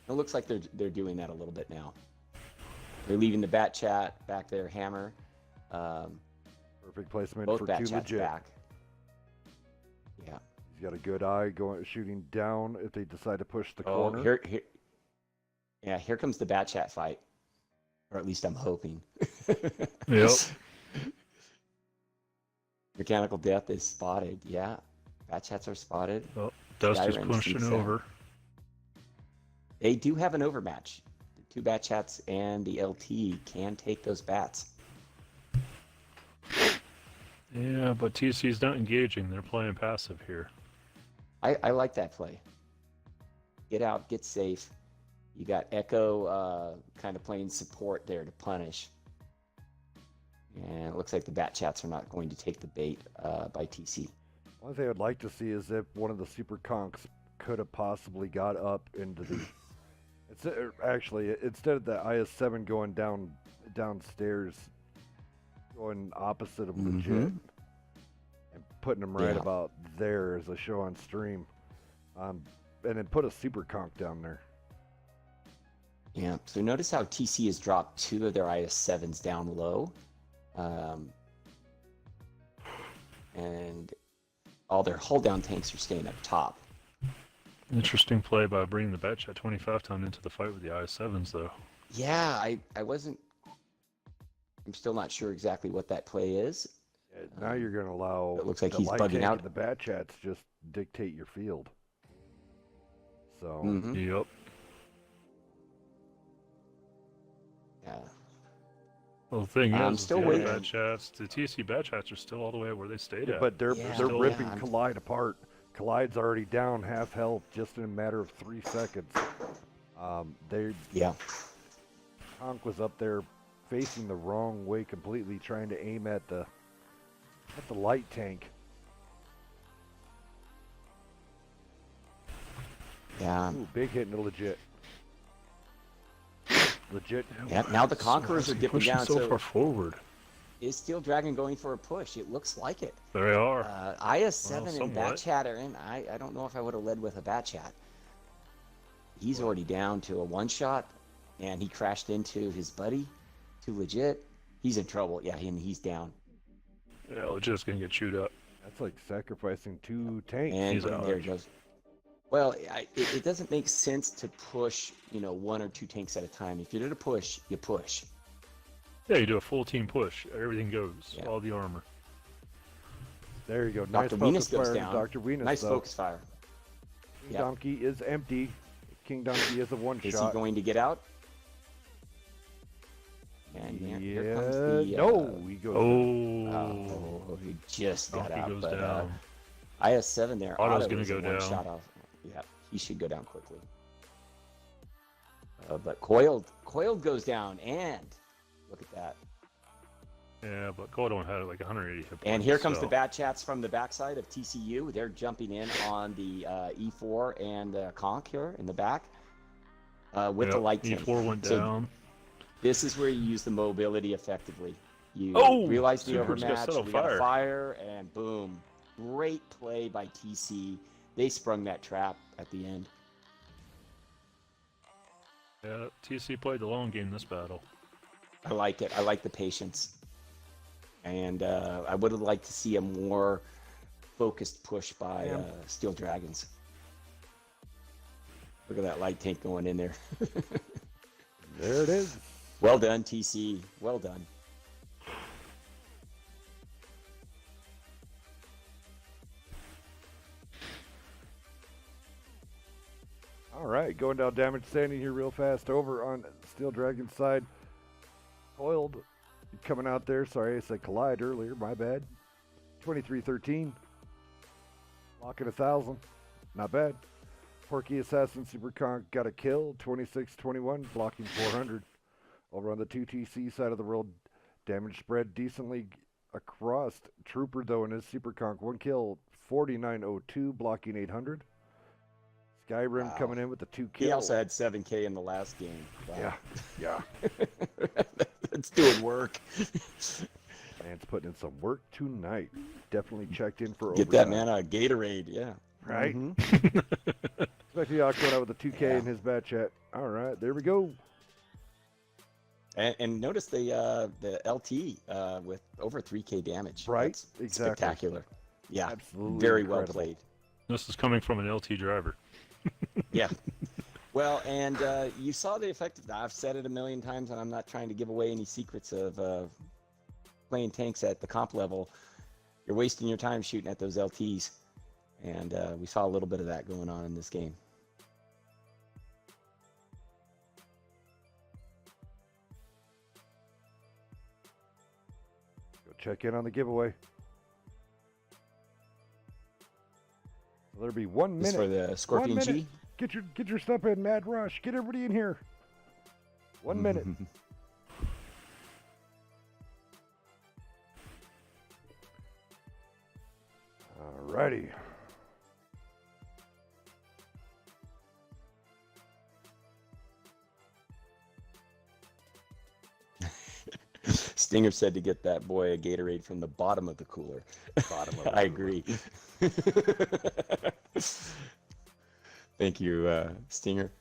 It looks like they're doing that a little bit now. They're leaving the bat chat back there, hammer. Perfect placement Both for bat two chats legit. back. Yeah. He's got a good eye going shooting down if they decide to push the Oh, corner. here comes the bat chat fight. Or at least I'm hoping. Yep. Mechanical Death is spotted. Yeah. Bat chats are spotted. Oh, Dust is Skyrim pushing sneaks in. over. They do have an overmatch. The 2 bat chats and the LT can take those bats. Yeah, but TC's not engaging. They're playing passive here. I like that play. Get out, get safe. You got Echo kind of playing support there to punish. And it looks like the bat chats are not going to take the bait by TC. One thing I'd like to see is if one of the super conks could have possibly got up into the. Actually, instead of the IS-7 going downstairs, going opposite of legit, and putting them right about there as a show on stream, and then put a super conk down there. Yeah. So notice how TC has dropped 2 of their IS-7s down low, and all their hull down tanks are staying up top. Interesting play by bringing the bat chat 25-ton into the fight with the IS-7s, though. Yeah, I wasn't. I'm still not sure exactly what that play is. Now you're going to allow It looks like the he's light bugging tank out. and the bat chats just dictate your field. So Yep. Yeah. Well, the thing I'm is, still the waiting. bat chats, the TC bat chats are still all the way where they stayed at. but they're Yeah, ripping yeah. Collide apart. Collide's already down half health just in a matter of 3 seconds. Yeah. Conk was up there facing the wrong way completely, trying to aim at the light tank. Yeah. Ooh, big hit into legit. Legit. Yeah. Now the Conquerors are dipping pushing down. so So far forward. is Steel Dragon going for a push? It looks like it. There they are. IS-7 Well, and somewhat. bat chat are in. I don't know if I would have led with a bat chat. He's already down to a 1-shot, and he crashed into his buddy. Too legit. He's in trouble. Yeah, he's down. Yeah, Legit's gonna get chewed up. That's like sacrificing 2 tanks. And He's out. there it goes. Well, it doesn't make sense to push, 1 or 2 tanks at a time. If you're going to push, you push. Yeah, you do a full team push. Everything goes. Yeah. All the armor. There you go. Nice Dr. focus Venus goes fire to down. Dr. Venus, Nice though. focus fire. King Yeah. Donkey is empty. King Donkey is a Is he 1-shot. going to get out? And here comes the... no, he goes. Oh, he just got Donkey out. goes But down. IS-7 there. Otto's Otto gonna is go a down. 1-shot off. Yeah, he should go down quickly. But Coiled goes down, and look at that. Yeah, but Goldon had like 180 hit points. And here comes so. the bat chats from the backside of TCU. They're jumping in on the E4 and Conch here in the back with the Yep, light tank. E4 went So down. this is where you use the mobility effectively. You Oh! realize the Super's gonna overmatch, set on we got a fire. fire, and boom. Great play by TC. They sprung that trap at the end. Yeah, TC played the long game this battle. I like it. I like the patience. And I would have liked to see a more focused push by Steel Dragons. Look at that light tank going in there. There it is. Well done, TC. Well done. All right, going down damage standing here real fast over on Steel Dragon's side. Coiled coming out there. Sorry, I said Collide earlier. My bad. 23-13. Locking 1,000. Not bad. Porky Assassin Super Conk got a kill. 26-21. Blocking 400. Over on the 2TC side of the world, damage spread decently across. Trooper, though, in his Super Conk, 1 kill. 49-02. Blocking 800. Skyrim Wow. coming in with the 2 kills. He also had 7K in the last game. Wow. Yeah. That's doing work. Man's putting in some work tonight. Definitely checked in for Get that overtime. man a Gatorade, yeah. Right? Mhm. Expect the going out with a 2K Yeah. in his bat chat. All right, there we go. And notice the LT with over 3K damage. Right, That's exactly. spectacular. Yeah, Absolutely very well incredible. played. This is coming from an LT driver. Yeah. Well, and you saw the effect of that. I've said it a million times, and I'm not trying to give away any secrets of playing tanks at the comp level. You're wasting your time shooting at those LTs, and we saw a little bit of that going on in this game. Go check in on the giveaway. So there'll be 1 This minute. for the Scorpion 1 minute. G. Get your stuff in, Mad Rush. Get everybody in here. 1 minute. Alrighty. Stinger said to get that boy a Gatorade from the bottom of the cooler. Bottom of the I cooler. agree. Thank you, Stinger.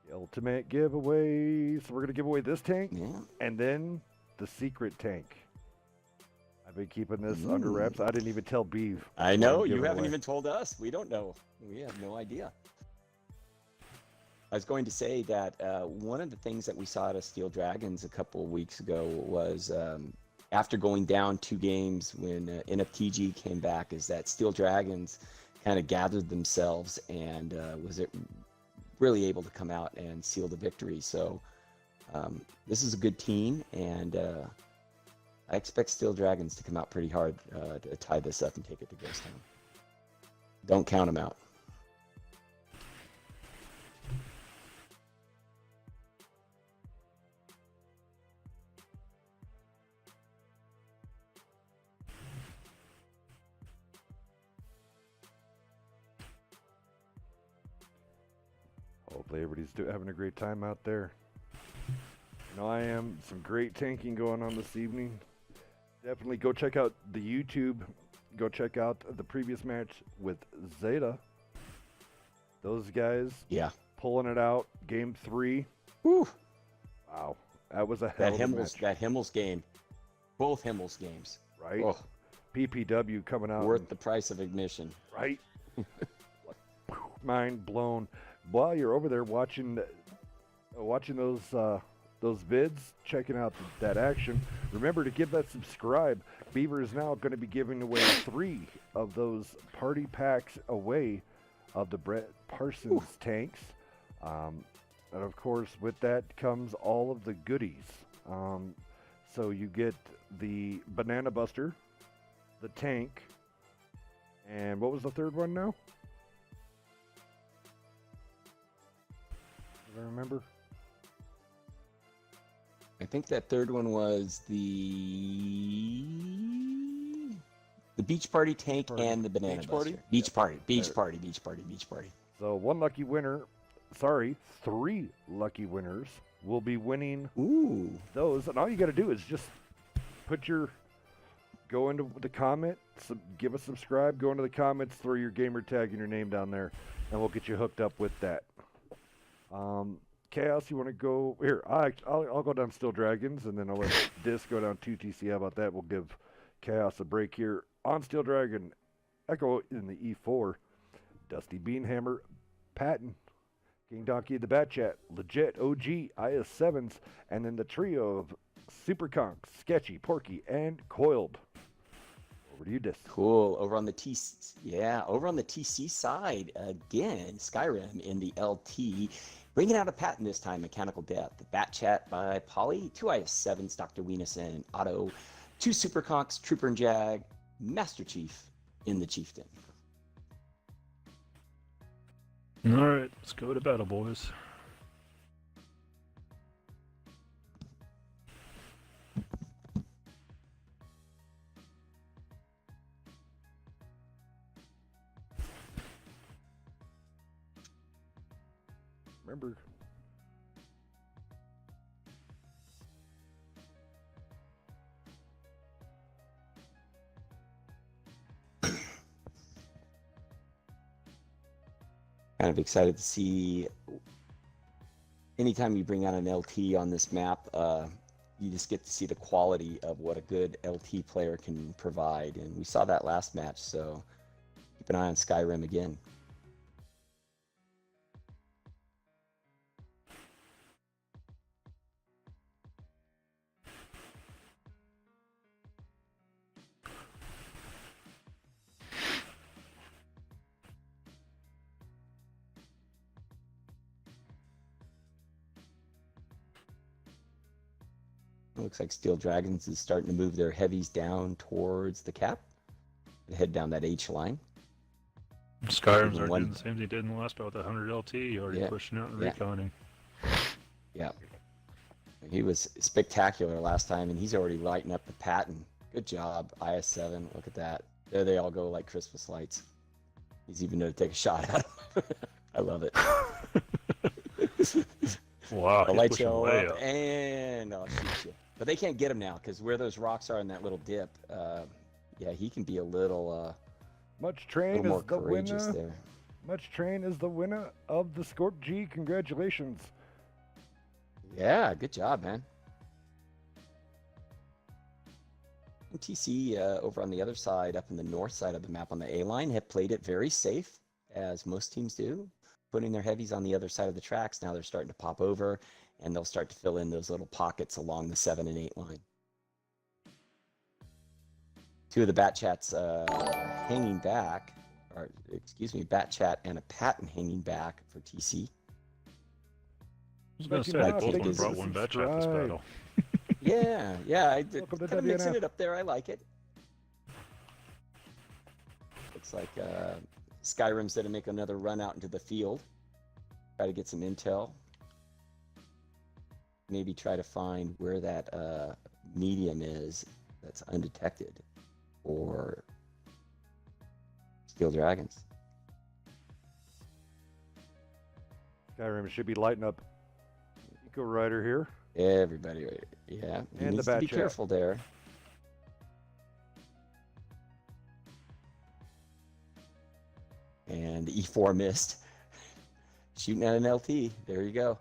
The ultimate giveaway. So we're gonna give away this tank Yeah. and then the secret tank. I've been keeping this under wraps. I didn't even tell Beeve. I what know, I'm you giving haven't away. even told us. We don't know. We have no idea. I was going to say that one of the things that we saw at Steel Dragons a couple of weeks ago was after going down 2 games when NFTG came back, is that Steel Dragons kind of gathered themselves and was it really able to come out and seal the victory. So this is a good team, and I expect Steel Dragons to come out pretty hard to tie this up and take it to Ghost Town. Don't count them out. Hopefully everybody's having a great time out there. You know, I am. Some great tanking going on this evening. Definitely go check out the YouTube. Go check out the previous match with Zeta. Those guys Yeah. pulling it out. Game 3. Woo. Wow. That was a hell That of a Himmels, match. that Himmels game, both Himmels games, Right? oh, PPW coming out. worth the price of ignition. Right? Mind blown. While you're over there watching those vids, checking out that action, remember to give that subscribe. Beaver is now going to be giving away 3 of those party packs away of the Brett Parsons tanks. And of course, with that comes all of the goodies. So you get the Banana Buster, the tank, and what was the third one now? Do I remember? I think that third one was the Beach Party tank Party. and the Banana Beach Party? Buster. Beach Party, Beach There. Party, Beach Party, Beach Party. So 3 lucky winners will be winning Ooh. those. And all you got to do is just go into the comment, give us subscribe, go into the comments, throw your gamer tag and your name down there, and we'll get you hooked up with that. Chaos, you want to go here? I'll go down Steel Dragons, and then I'll let Disc go down 2TC. How about that? We'll give Chaos a break here on Steel Dragon. Echo in the E4. Dusty Beanhammer, Patton, King Donkey of the Bat Chat, Legit OG, IS7s, and then the trio of Super Conks, Sketchy, Porky, and Coiled. Over to you, Disc. Cool. Over on the TC side again, Skyrim in the LT, bringing out a patent this time, Mechanical Death. The Bat Chat by Polly, 2 IS7s, Dr. Weenus and Otto, 2 Super Conks, Trooper and Jag, Master Chief in the Chieftain. All right, let's go to battle, boys. Remember, Kind of excited to see. Anytime you bring out an LT on this map, you just get to see the quality of what a good LT player can provide. And we saw that last match, so keep an eye on Skyrim again. It looks like Steel Dragons is starting to move their heavies down towards the cap and head down that H line. Skyrim's already doing the same thing they did in the last bout with the 100 LT, already pushing out and reconning. Yeah. He was spectacular last time, and he's already lighting up the pattern. Good job, IS-7. Look at that. There they all go like Christmas lights. He's even going to take a shot at him. I love it. Wow, I'll light you all way up, up. and I'll shoot you. But they can't get him now, because where those rocks are in that little dip, yeah, he can be a little, Much Train more is the courageous winner. there. Much Train is the winner of the Scorp G. Congratulations. Yeah, good job, man. MTC over on the other side, up in the north side of the map on the A line, have played it very safe, as most teams do, putting their heavies on the other side of the tracks. Now they're starting to pop over, and they'll start to fill in those little pockets along the 7 and 8 line. Two of the Bat Chats hanging back, or excuse me, Bat Chat and a Patton hanging back for TC. I was going to say, Thank both you, of them Nick. brought one batch at this battle. Yeah, I did, Welcome to kind of mixing WNF. it up there. I like it. Looks like Skyrim's going to make another run out into the field. Try to get some intel. Maybe try to find where that medium is that's undetected, or Steel Dragons. Skyrim should be lighting up. Eco Rider here. Everybody, yeah, he And the needs to Bat be Chat. careful there. And E4 missed. Shooting at an LT. There you go.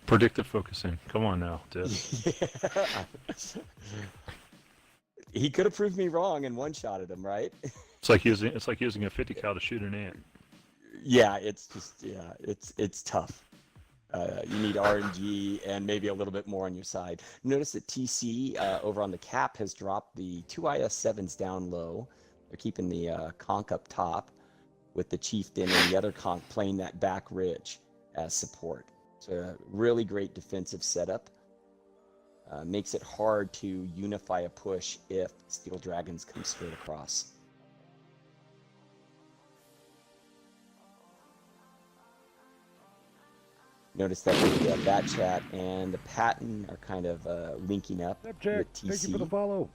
Predictive focusing. Come on now, Dip. He could have proved me wrong and one-shotted him, right? It's like using a 50 cal to shoot an ant. Yeah, it's tough. You need RNG and maybe a little bit more on your side. Notice that TC over on the cap has dropped the 2 IS-7s down low. They're keeping the conch up top, with the Chieftain and the other conch playing that back ridge as support. So a really great defensive setup. Makes it hard to unify a push if Steel Dragons come straight across. Notice that the Bat Chat and the Patton are kind of linking up Snapchat, with TC. thank you for the follow.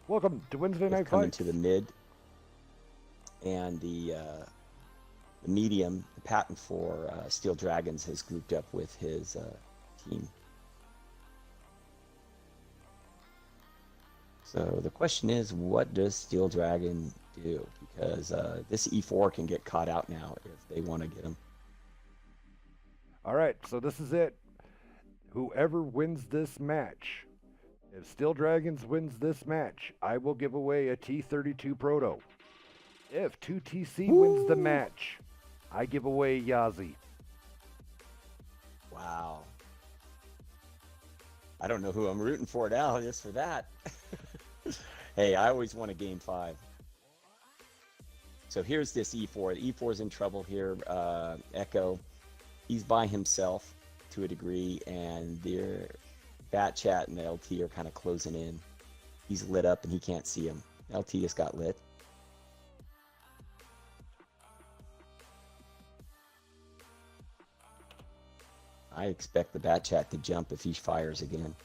Welcome to Wednesday They've Night come Fights. into the mid, and the medium, the Patton for Steel Dragons, has grouped up with his team. So the question is, what does Steel Dragon do? Because this E4 can get caught out now if they want to get him. All right, so this is it. Whoever wins this match, if Steel Dragons wins this match, I will give away a T-32 Proto. If 2TC wins the match, I give away Yazi. Wow. I don't know who I'm rooting for now, just for that. Hey, I always want a game 5. So here's this E4. The E4's in trouble here. Echo, he's by himself to a degree, and their Bat Chat and the LT are kind of closing in. He's lit up and he can't see him. LT just got lit. I expect the Bat Chat to jump if he fires again.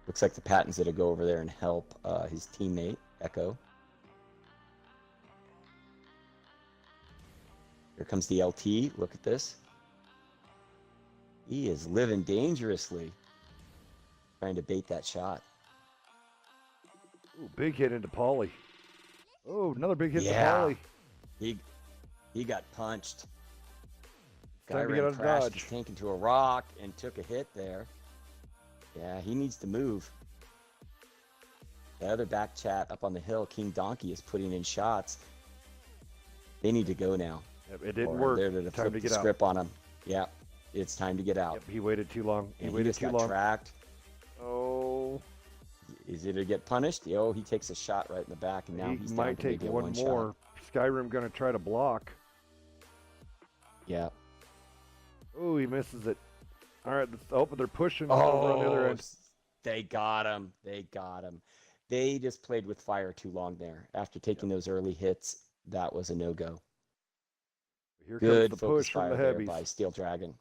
Looks like the Patton's gonna go over there and help his teammate, Echo. Here comes the LT. Look at this. He is living dangerously. trying to bait that shot. Ooh, big hit into Polly. Oh, another big hit to Yeah. Polly. He got punched. Time to get out of crashed dodge. his tank into a rock and took a hit there. Yeah, he needs to move. The other back chat up on the hill, King Donkey, is putting in shots. They need to go now. Yep, it didn't Or work. They're to Time flip to the get out. script on him. Yeah, it's time to get out. Yep, he waited too long. He And waited just too got long. tracked. Oh, Is he to get punished? Oh, he takes a shot right in the back, and now he he's down might to take maybe a one shot. more. Skyrim gonna try to block. Yeah. Oh, he misses it. All right, but they're pushing over on the other end. They got him. They got him. They just played with fire too long there. After taking those early hits, that was a no-go. Here Good comes the focus push from fire the there heavies. by Steel Dragon.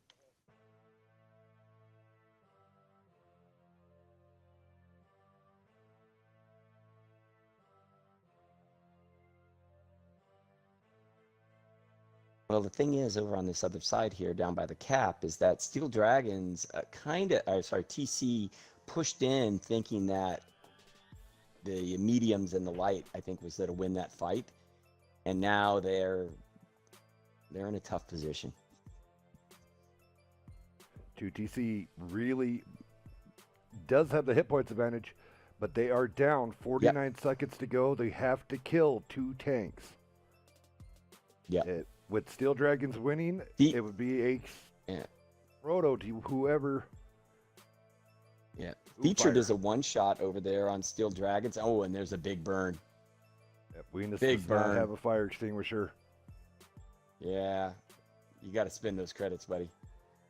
Well, the thing is, over on this other side here, down by the cap, is that Steel Dragons TC pushed in thinking that the mediums and the light, I think, was there to win that fight. And now they're in a tough position. 2TC really does have the hit points advantage, but they are down 49 seconds to go. They have to kill 2 tanks. Yeah. With Steel Dragons winning, it would be a roto to whoever. Yeah. Ooh, Featured fire. is a one-shot over there on Steel Dragons. Oh, and there's a big burn. Yep, Venus Big does not burn. have a fire extinguisher. Yeah. You got to spend those credits, buddy.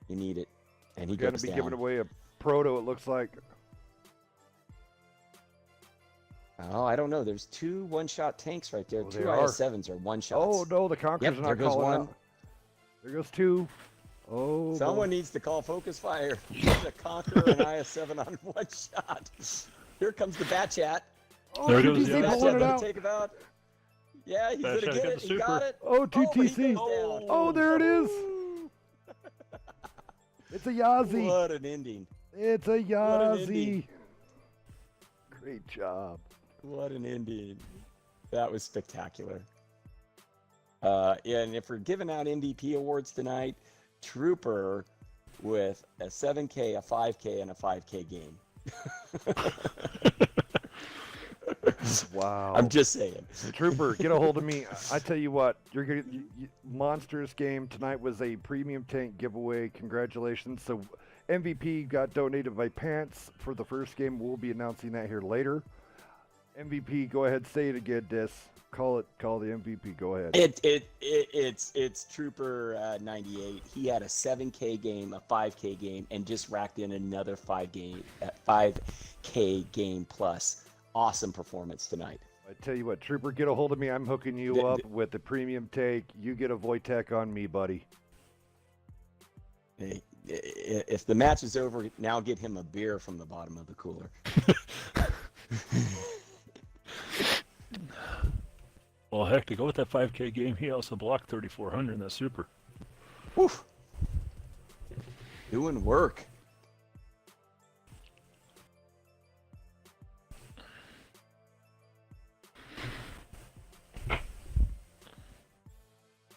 You need it. And he Going goes to be down. giving away a proto, it looks like. Oh, I don't know. There's 2 one-shot tanks right there. Oh, 2 they are. IS-7s are one-shots. Oh, no, the Conqueror's Yep, not there goes calling one. out. There goes 2. Oh, Someone needs to call focus fire. There's a Conqueror and IS-7 on one shot. Here comes the bat chat. Oh, There goes 2TC the Bat other pulling chat it gonna out. take him out. Yeah, he's Bat gonna chat get got it. the He got super. it. Oh, he 2TC. goes down. Oh, there it is. It's a Yazi. What an ending. It's a What an Yazi. ending. Great job. What an ending. That was spectacular. Yeah, and if we're giving out MVP awards tonight, Trooper with a 7K, a 5K, and a 5K game. Wow. I'm just saying. Trooper, get a hold of me. I tell you what, you're gonna monstrous game tonight. Was a premium tank giveaway. Congratulations. So MVP got donated by Pants for the first game. We'll be announcing that here later. MVP, go ahead, say it again, Dis. Call the MVP. Go ahead. It's Trooper 98. He had a 7K game, a 5K game, and just racked in another 5K game plus. Awesome performance tonight. I tell you what, Trooper, get a hold of me. I'm hooking you up with the premium take. You get a Wojtek on me, buddy. Hey, if the match is over, now get him a beer from the bottom of the cooler. Well, heck, to go with that 5K game, he also blocked 3,400 in that super. Woof. Doing work.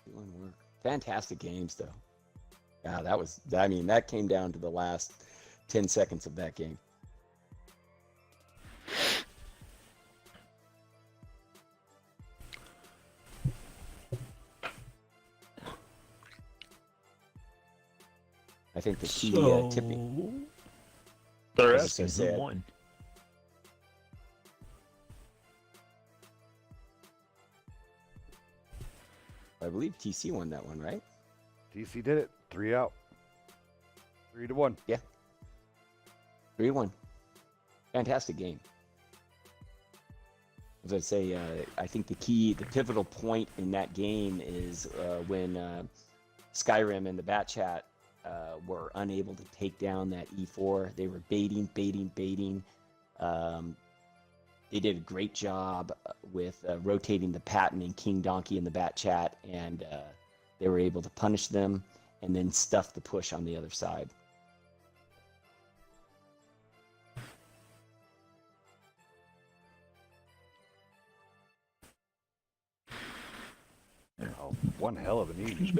Doing work. Fantastic games, though. Yeah, that came down to the last 10 seconds of that game. I think the key tipping. They're I was just asking gonna who say, won. I believe TC won that one, right? TC did it. 3 out. 3-1. 3-1. Fantastic game. As I say, I think the pivotal point in that game is when Skyrim and the Bat Chat were unable to take down that E4. They were baiting. They did a great job with rotating the Patton and King Donkey in the Bat Chat, and they were able to punish them and then stuff the push on the other side. One hell of an evening.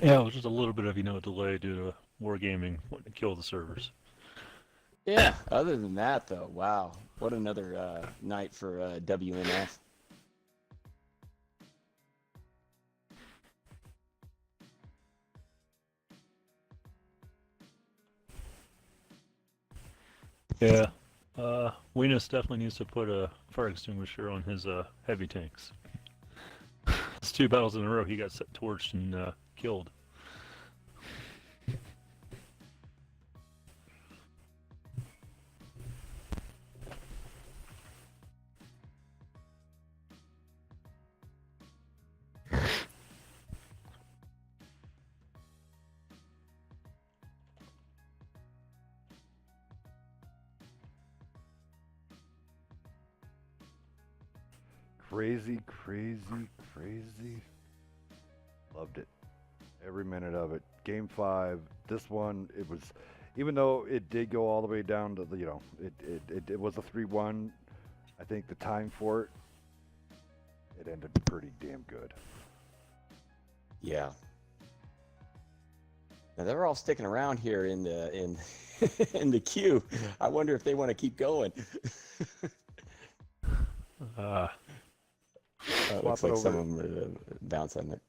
Yeah, it was just a little bit of delay due to Wargaming wanting to kill the servers. Yeah. Other than that, though, wow, what another night for WNF. Yeah. Weenus definitely needs to put a fire extinguisher on his heavy tanks. It's 2 battles in a row he got set torched and killed. Crazy, crazy, crazy. Loved it. Every minute of it. Game 5. This one, it was, even though it did go all the way down to the, it was a 3-1. I think the time for it, it ended pretty damn good. Yeah. Now they're all sticking around here in the in the queue. I wonder if they want to keep going. It looks like some of them are bouncing it.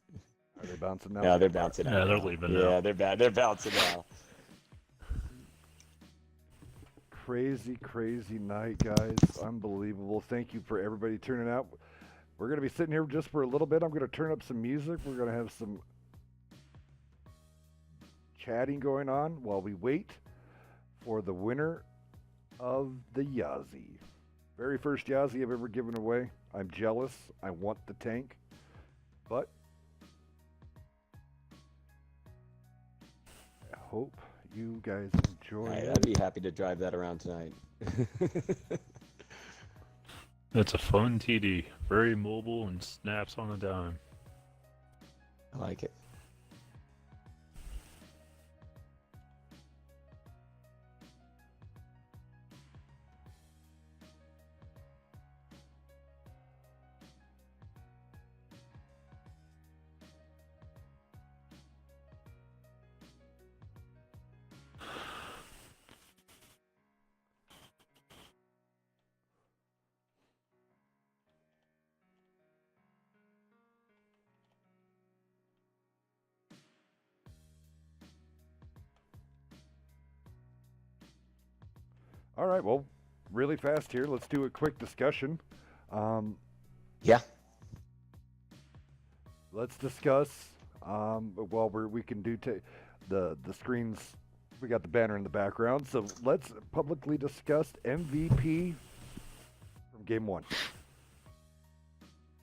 Are they bouncing now? Yeah, they're bouncing Yeah, out. they're leaving now. Yeah, they're bouncing now. Crazy, crazy night, guys. Unbelievable. Thank you for everybody turning out. We're going to be sitting here just for a little bit. I'm going to turn up some music. We're going to have some chatting going on while we wait for the winner of the Yazzie. Very first Yazzie I've ever given away. I'm jealous. I want the tank. But I hope you guys enjoy it. I'd be happy to drive that around tonight. It's a fun TD. Very mobile and snaps on a dime. I like it. All right, well, really fast here. Let's do a quick discussion. Yeah. Let's discuss. Well, we can do the screens. We got the banner in the background, so let's publicly discuss MVP from Game 1.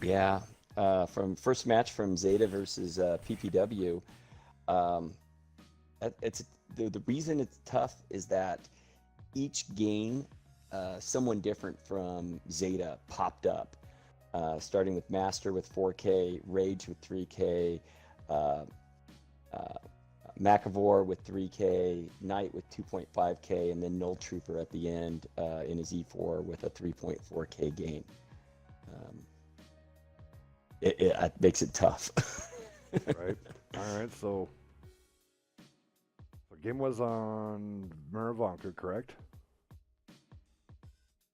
Yeah. From first match from Zeta versus PPW. It's the reason it's tough is that each game, someone different from Zeta popped up, starting with Master with 4K, Rage with 3K, McAvor with 3K, Knight with 2.5K, and then Null Trooper at the end in his E4 with a 3.4K game. It makes it tough. Right. All right. So game was on Miravanka, correct?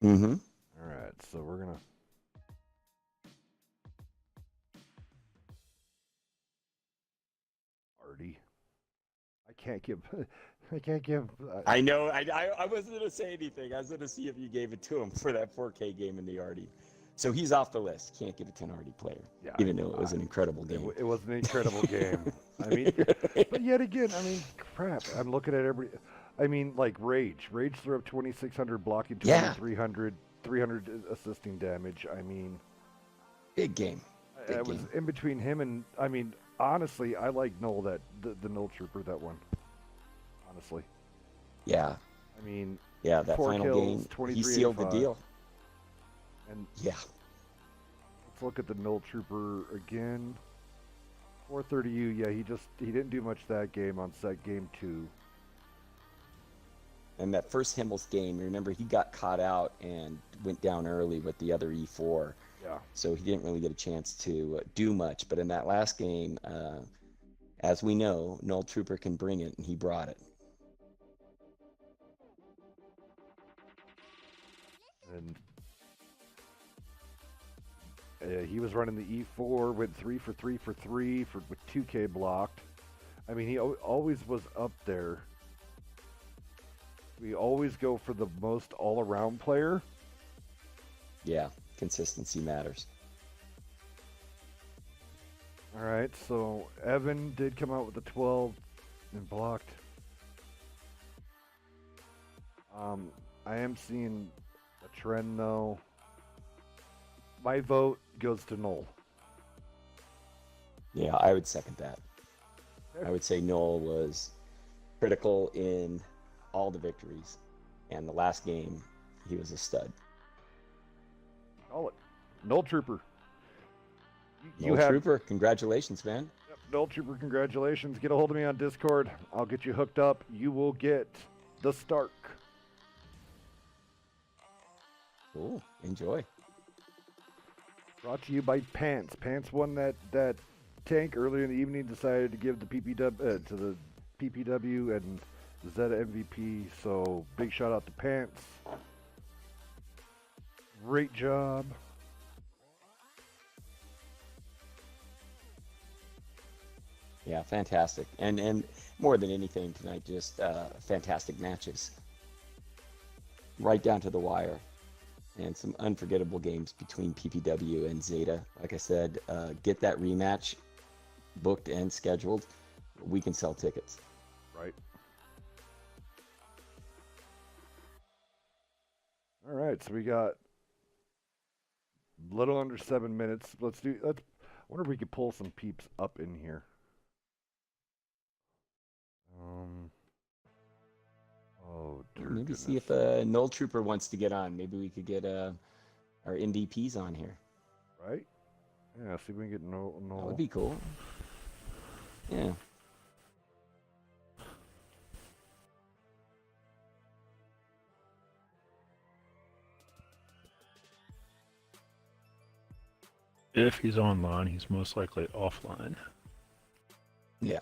Mm-hmm. All right. So we're gonna. Artie. I can't give. I know. I wasn't gonna say anything. I was gonna see if you gave it to him for that 4K game in the Artie. So he's off the list. Can't give it to an Artie player, yeah, even though it was an incredible game. It was an incredible game. I mean, but yet again, I mean, crap. I'm looking at every. I mean, like Rage. Rage threw up 2,600 blocking, 2,300, 300 assisting damage. I mean, big game. I was in between him and. I mean, honestly, I like Null the Null Trooper that one. Honestly. Yeah. I mean. Yeah, that final kills, game, he sealed the deal. And yeah. Let's look at the Null Trooper again. 430U, yeah, he didn't do much that game on set game 2. And that first Himmels game, remember he got caught out and went down early with the other E4. Yeah. So he didn't really get a chance to do much. But in that last game, as we know, Null Trooper can bring it, and he brought it. And he was running the E4, went 3 for 3 for 3 with 2K blocked. I mean, he always was up there. We always go for the most all-around player. Yeah, consistency matters. All right, so Evan did come out with the 12 and blocked. I am seeing a trend, though. My vote goes to Null. Yeah, I would second that. Okay. I would say Noel was critical in all the victories, and the last game, he was a stud. Call it. Null Trooper. You Noel have Trooper, congratulations, man. Yep, Null Trooper, congratulations. Get a hold of me on Discord. I'll get you hooked up. You will get the Stark. Cool, enjoy. Brought to you by Pants. Pants won that tank earlier in the evening. Decided to give the PPW to the PPW and the Zeta MVP. So big shout out to Pants. Great job. Yeah, fantastic. And more than anything tonight, just fantastic matches. Right down to the wire. And some unforgettable games between PPW and Zeta. Like I said, get that rematch booked and scheduled. We can sell tickets. Right. All right, so we got a little under 7 minutes. I wonder if we could pull some peeps up in here. Oh, dear Maybe goodness. see if Null Trooper wants to get on. Maybe we could get our NDPs on here. Right? Yeah, see if we can get no. That would be cool. Yeah. If he's online, he's most likely offline. Yeah.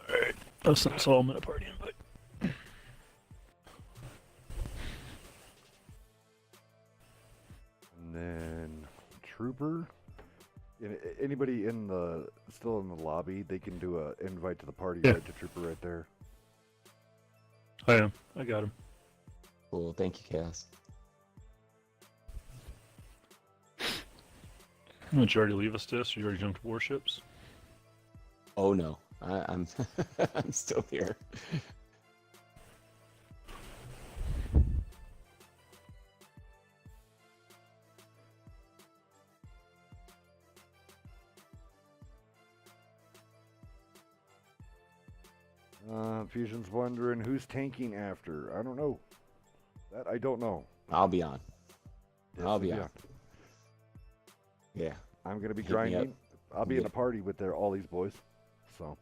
Alright. That's all I'm gonna party invite. And then Trooper. Anybody still in the lobby, they can do a invite to the party right to Trooper right there. I am. I got him. Cool. Thank you, Cass. Did you already leave us this? Or you already jumped to warships? Oh no, I'm I'm still here. Fusion's wondering who's tanking after. I don't know. That I don't know. I'll be on. Yes, I'll be yeah. on. Yeah. I'm gonna be Hit me up. grinding. I'll be in Yeah. a party with all these boys. So.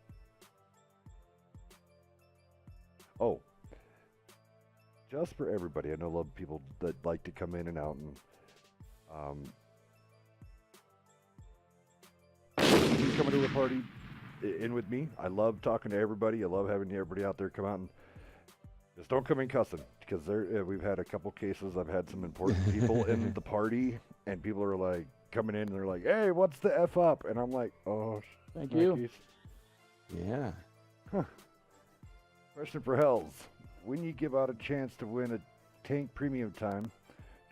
Oh. Just for everybody, I know a lot of people that like to come in and out and coming to a party in with me. I love talking to everybody. I love having everybody out there come out and just don't come in cussing because we've had a couple cases. I've had some important people in the party and people are like coming in and they're like, "Hey, what's the F up?" And I'm like, "Oh, Thank you. Nikes." Yeah. Question for Hells. When you give out a chance to win a tank premium time,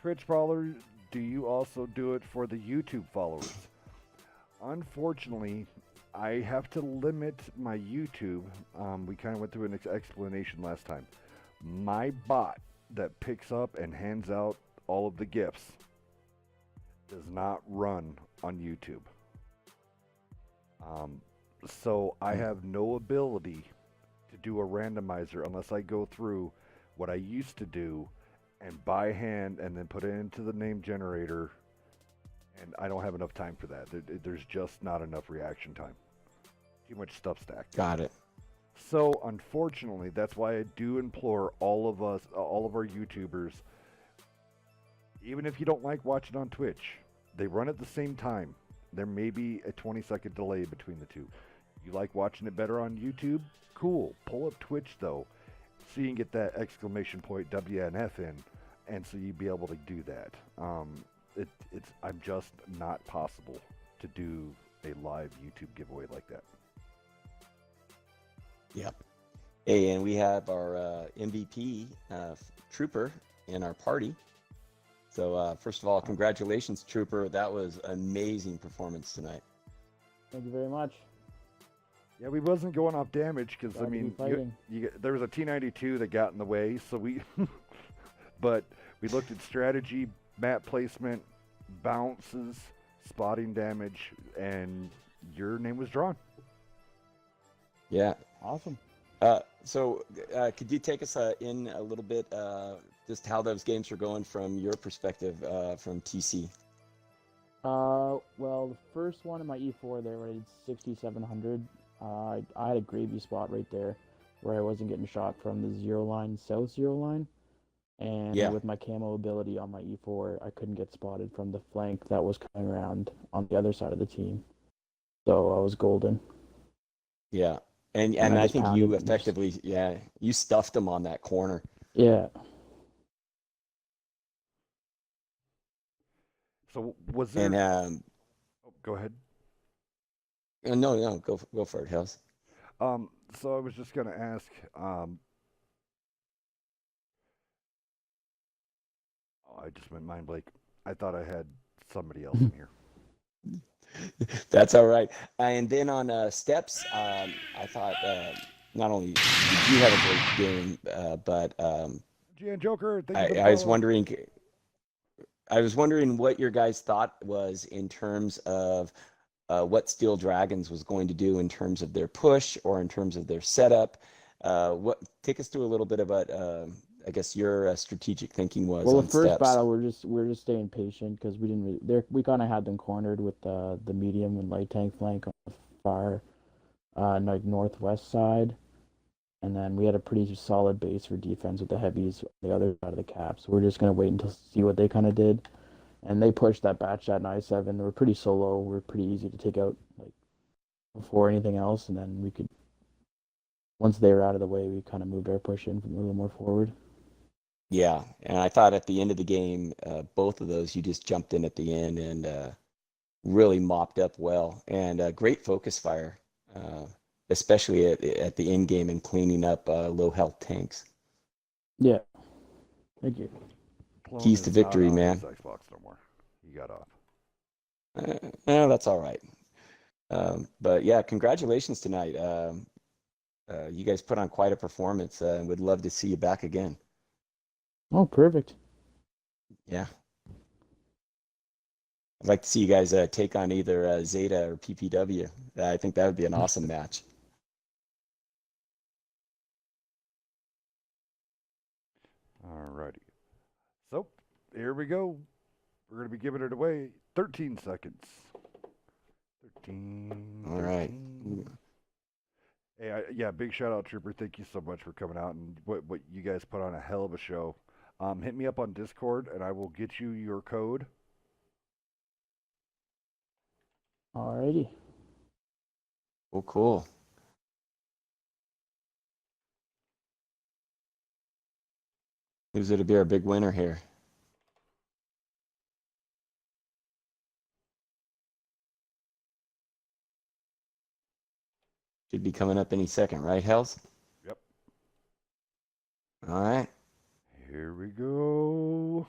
Twitch followers, do you also do it for the YouTube followers? Unfortunately, I have to limit my YouTube. We kind of went through an explanation last time. My bot that picks up and hands out all of the gifts does not run on YouTube. So I have no ability to do a randomizer unless I go through what I used to do and by hand and then put it into the name generator. And I don't have enough time for that. There's just not enough reaction time. Too much stuff stacked. Got it. So unfortunately, that's why I do implore all of us, all of our YouTubers, even if you don't like watching on Twitch, they run at the same time. There may be a 20-second delay between the two. You like watching it better on YouTube? Cool. Pull up Twitch though, so you can get that exclamation point WNF in, and so you'd be able to do that. I'm just not possible to do a live YouTube giveaway like that. Yep. Hey, and we have our MVP Trooper in our party. So first of all, congratulations, Trooper. That was an amazing performance tonight. Thank you very much. Yeah, we wasn't going off damage because Glad I to be mean, fighting. there was a T92 that got in the way, so but we looked at strategy, map placement, bounces, spotting damage, and your name was drawn. Yeah. Awesome. So could you take us in a little bit, just how those games are going from your perspective, from TC? Well, the first one in my E4 there, rated 6,700. I had a gravy spot right there where I wasn't getting shot from the zero line, south zero line. And Yeah. with my camo ability on my E4, I couldn't get spotted from the flank that was coming around on the other side of the team. So I was golden. Yeah. And I I just think pounded you them. effectively, yeah, you stuffed them on that corner. Yeah. So was there? And Oh, go ahead. no, go for it, Hills. So I was just gonna ask. I just went mind blank. I thought I had somebody else in here. That's all right. And then on steps, I thought not only did you have a great game, but GN Joker, thank you for the I was follow. wondering what your guys' thought was in terms of what Steel Dragons was going to do in terms of their push or in terms of their setup. Take us through a little bit about I guess your strategic thinking was Well, on the first steps. battle, we're just staying patient because we didn't really, we kind of had them cornered with the medium and light tank flank on the far like northwest side, and then we had a pretty solid base for defense with the heavies on the other side of the cap. So we're just gonna wait until see what they kind of did, and they pushed that batch at 9-7. They were pretty solo. We were pretty easy to take out like before anything else, and then we could once they were out of the way, we kind of moved our push in from a little more forward. Yeah, and I thought at the end of the game, both of those you just jumped in at the end and really mopped up well, and great focus fire, especially at the end game and cleaning up low health tanks. Yeah. Thank you. Clone Keys to is victory, not on man. this Xbox no more. He got off. No, that's all right. But yeah, congratulations tonight. You guys put on quite a performance, and would love to see you back again. Oh, perfect. Yeah. I'd like to see you guys take on either Zeta or PPW. I think that would be an awesome match. Alrighty. So here we go. We're gonna be giving it away. 13 seconds. 13. All right. 13. Hey, yeah, big shout out, Trooper. Thank you so much for coming out and what you guys put on a hell of a show. Hit me up on Discord and I will get you your code. Alrighty. Oh, cool. Who's going to be our big winner here? Should be coming up any second, right, Hells? Yep. All right. Here we go.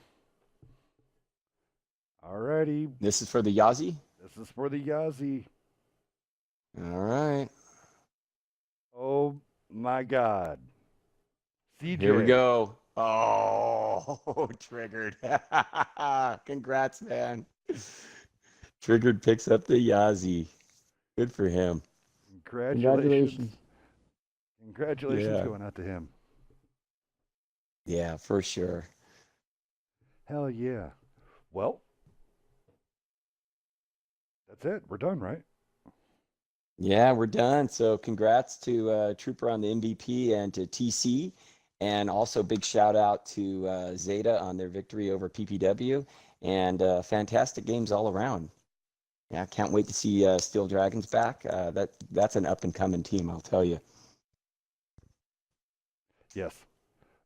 Alrighty. This is for the Yazi? This is for the Yazi. All right. Oh my God. CJ. Here we go. Oh, triggered. Congrats, man. Triggered picks up the Yazi. Good for him. Congratulations. Congratulations Yeah. going out to him. Yeah, for sure. Hell yeah. Well, that's it. We're done, right? Yeah, we're done. So congrats to Trooper on the MVP and to TC. And also big shout out to Zeta on their victory over PPW. And fantastic games all around. Yeah, can't wait to see Steel Dragons back. That's an up and coming team, I'll tell you. Yes,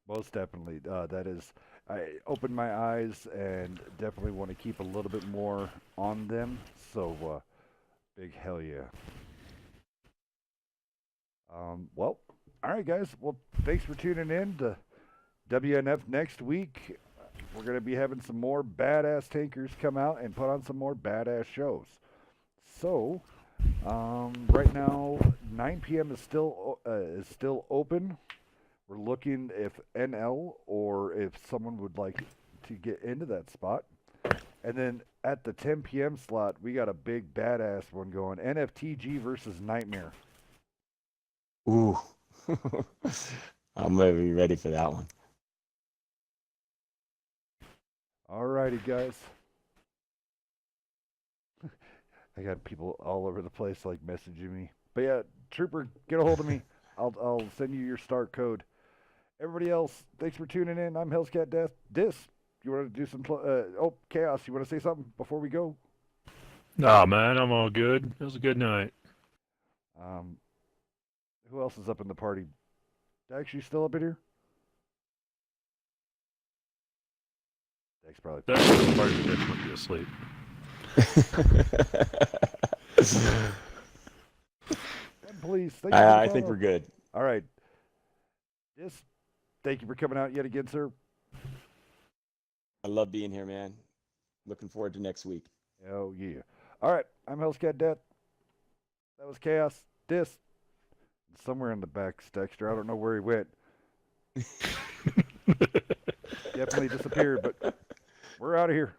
most definitely. That is, I opened my eyes and definitely want to keep a little bit more on them. So, big hell yeah. Well, all right, guys. Well, thanks for tuning in to WNF next week. We're going to be having some more badass tankers come out and put on some more badass shows. So, right now, 9 p.m. is still open. We're looking if NL or if someone would like to get into that spot. And then at the 10 p.m. slot, we got a big badass one going. NFTG versus Nightmare. Ooh. I'm gonna be ready for that one. Alrighty, guys. I got people all over the place like messaging me. But yeah, Trooper, get a hold of me. I'll send you your start code. Everybody else, thanks for tuning in. I'm Hellscat Death. You want to do some? Chaos. You want to say something before we go? Nah, man, I'm all good. It was a good night. Who else is up in the party? Dax, you still up in here? Dax probably. That's the part of it would be asleep. Please, I think we're good. All right. Thank you for coming out yet again, sir. I love being here, man. Looking forward to next week. Oh yeah. All right. I'm Hellscat Death. That was Chaos. Somewhere in the back, Dexter. I don't know where he went. Definitely disappeared, but we're out of here.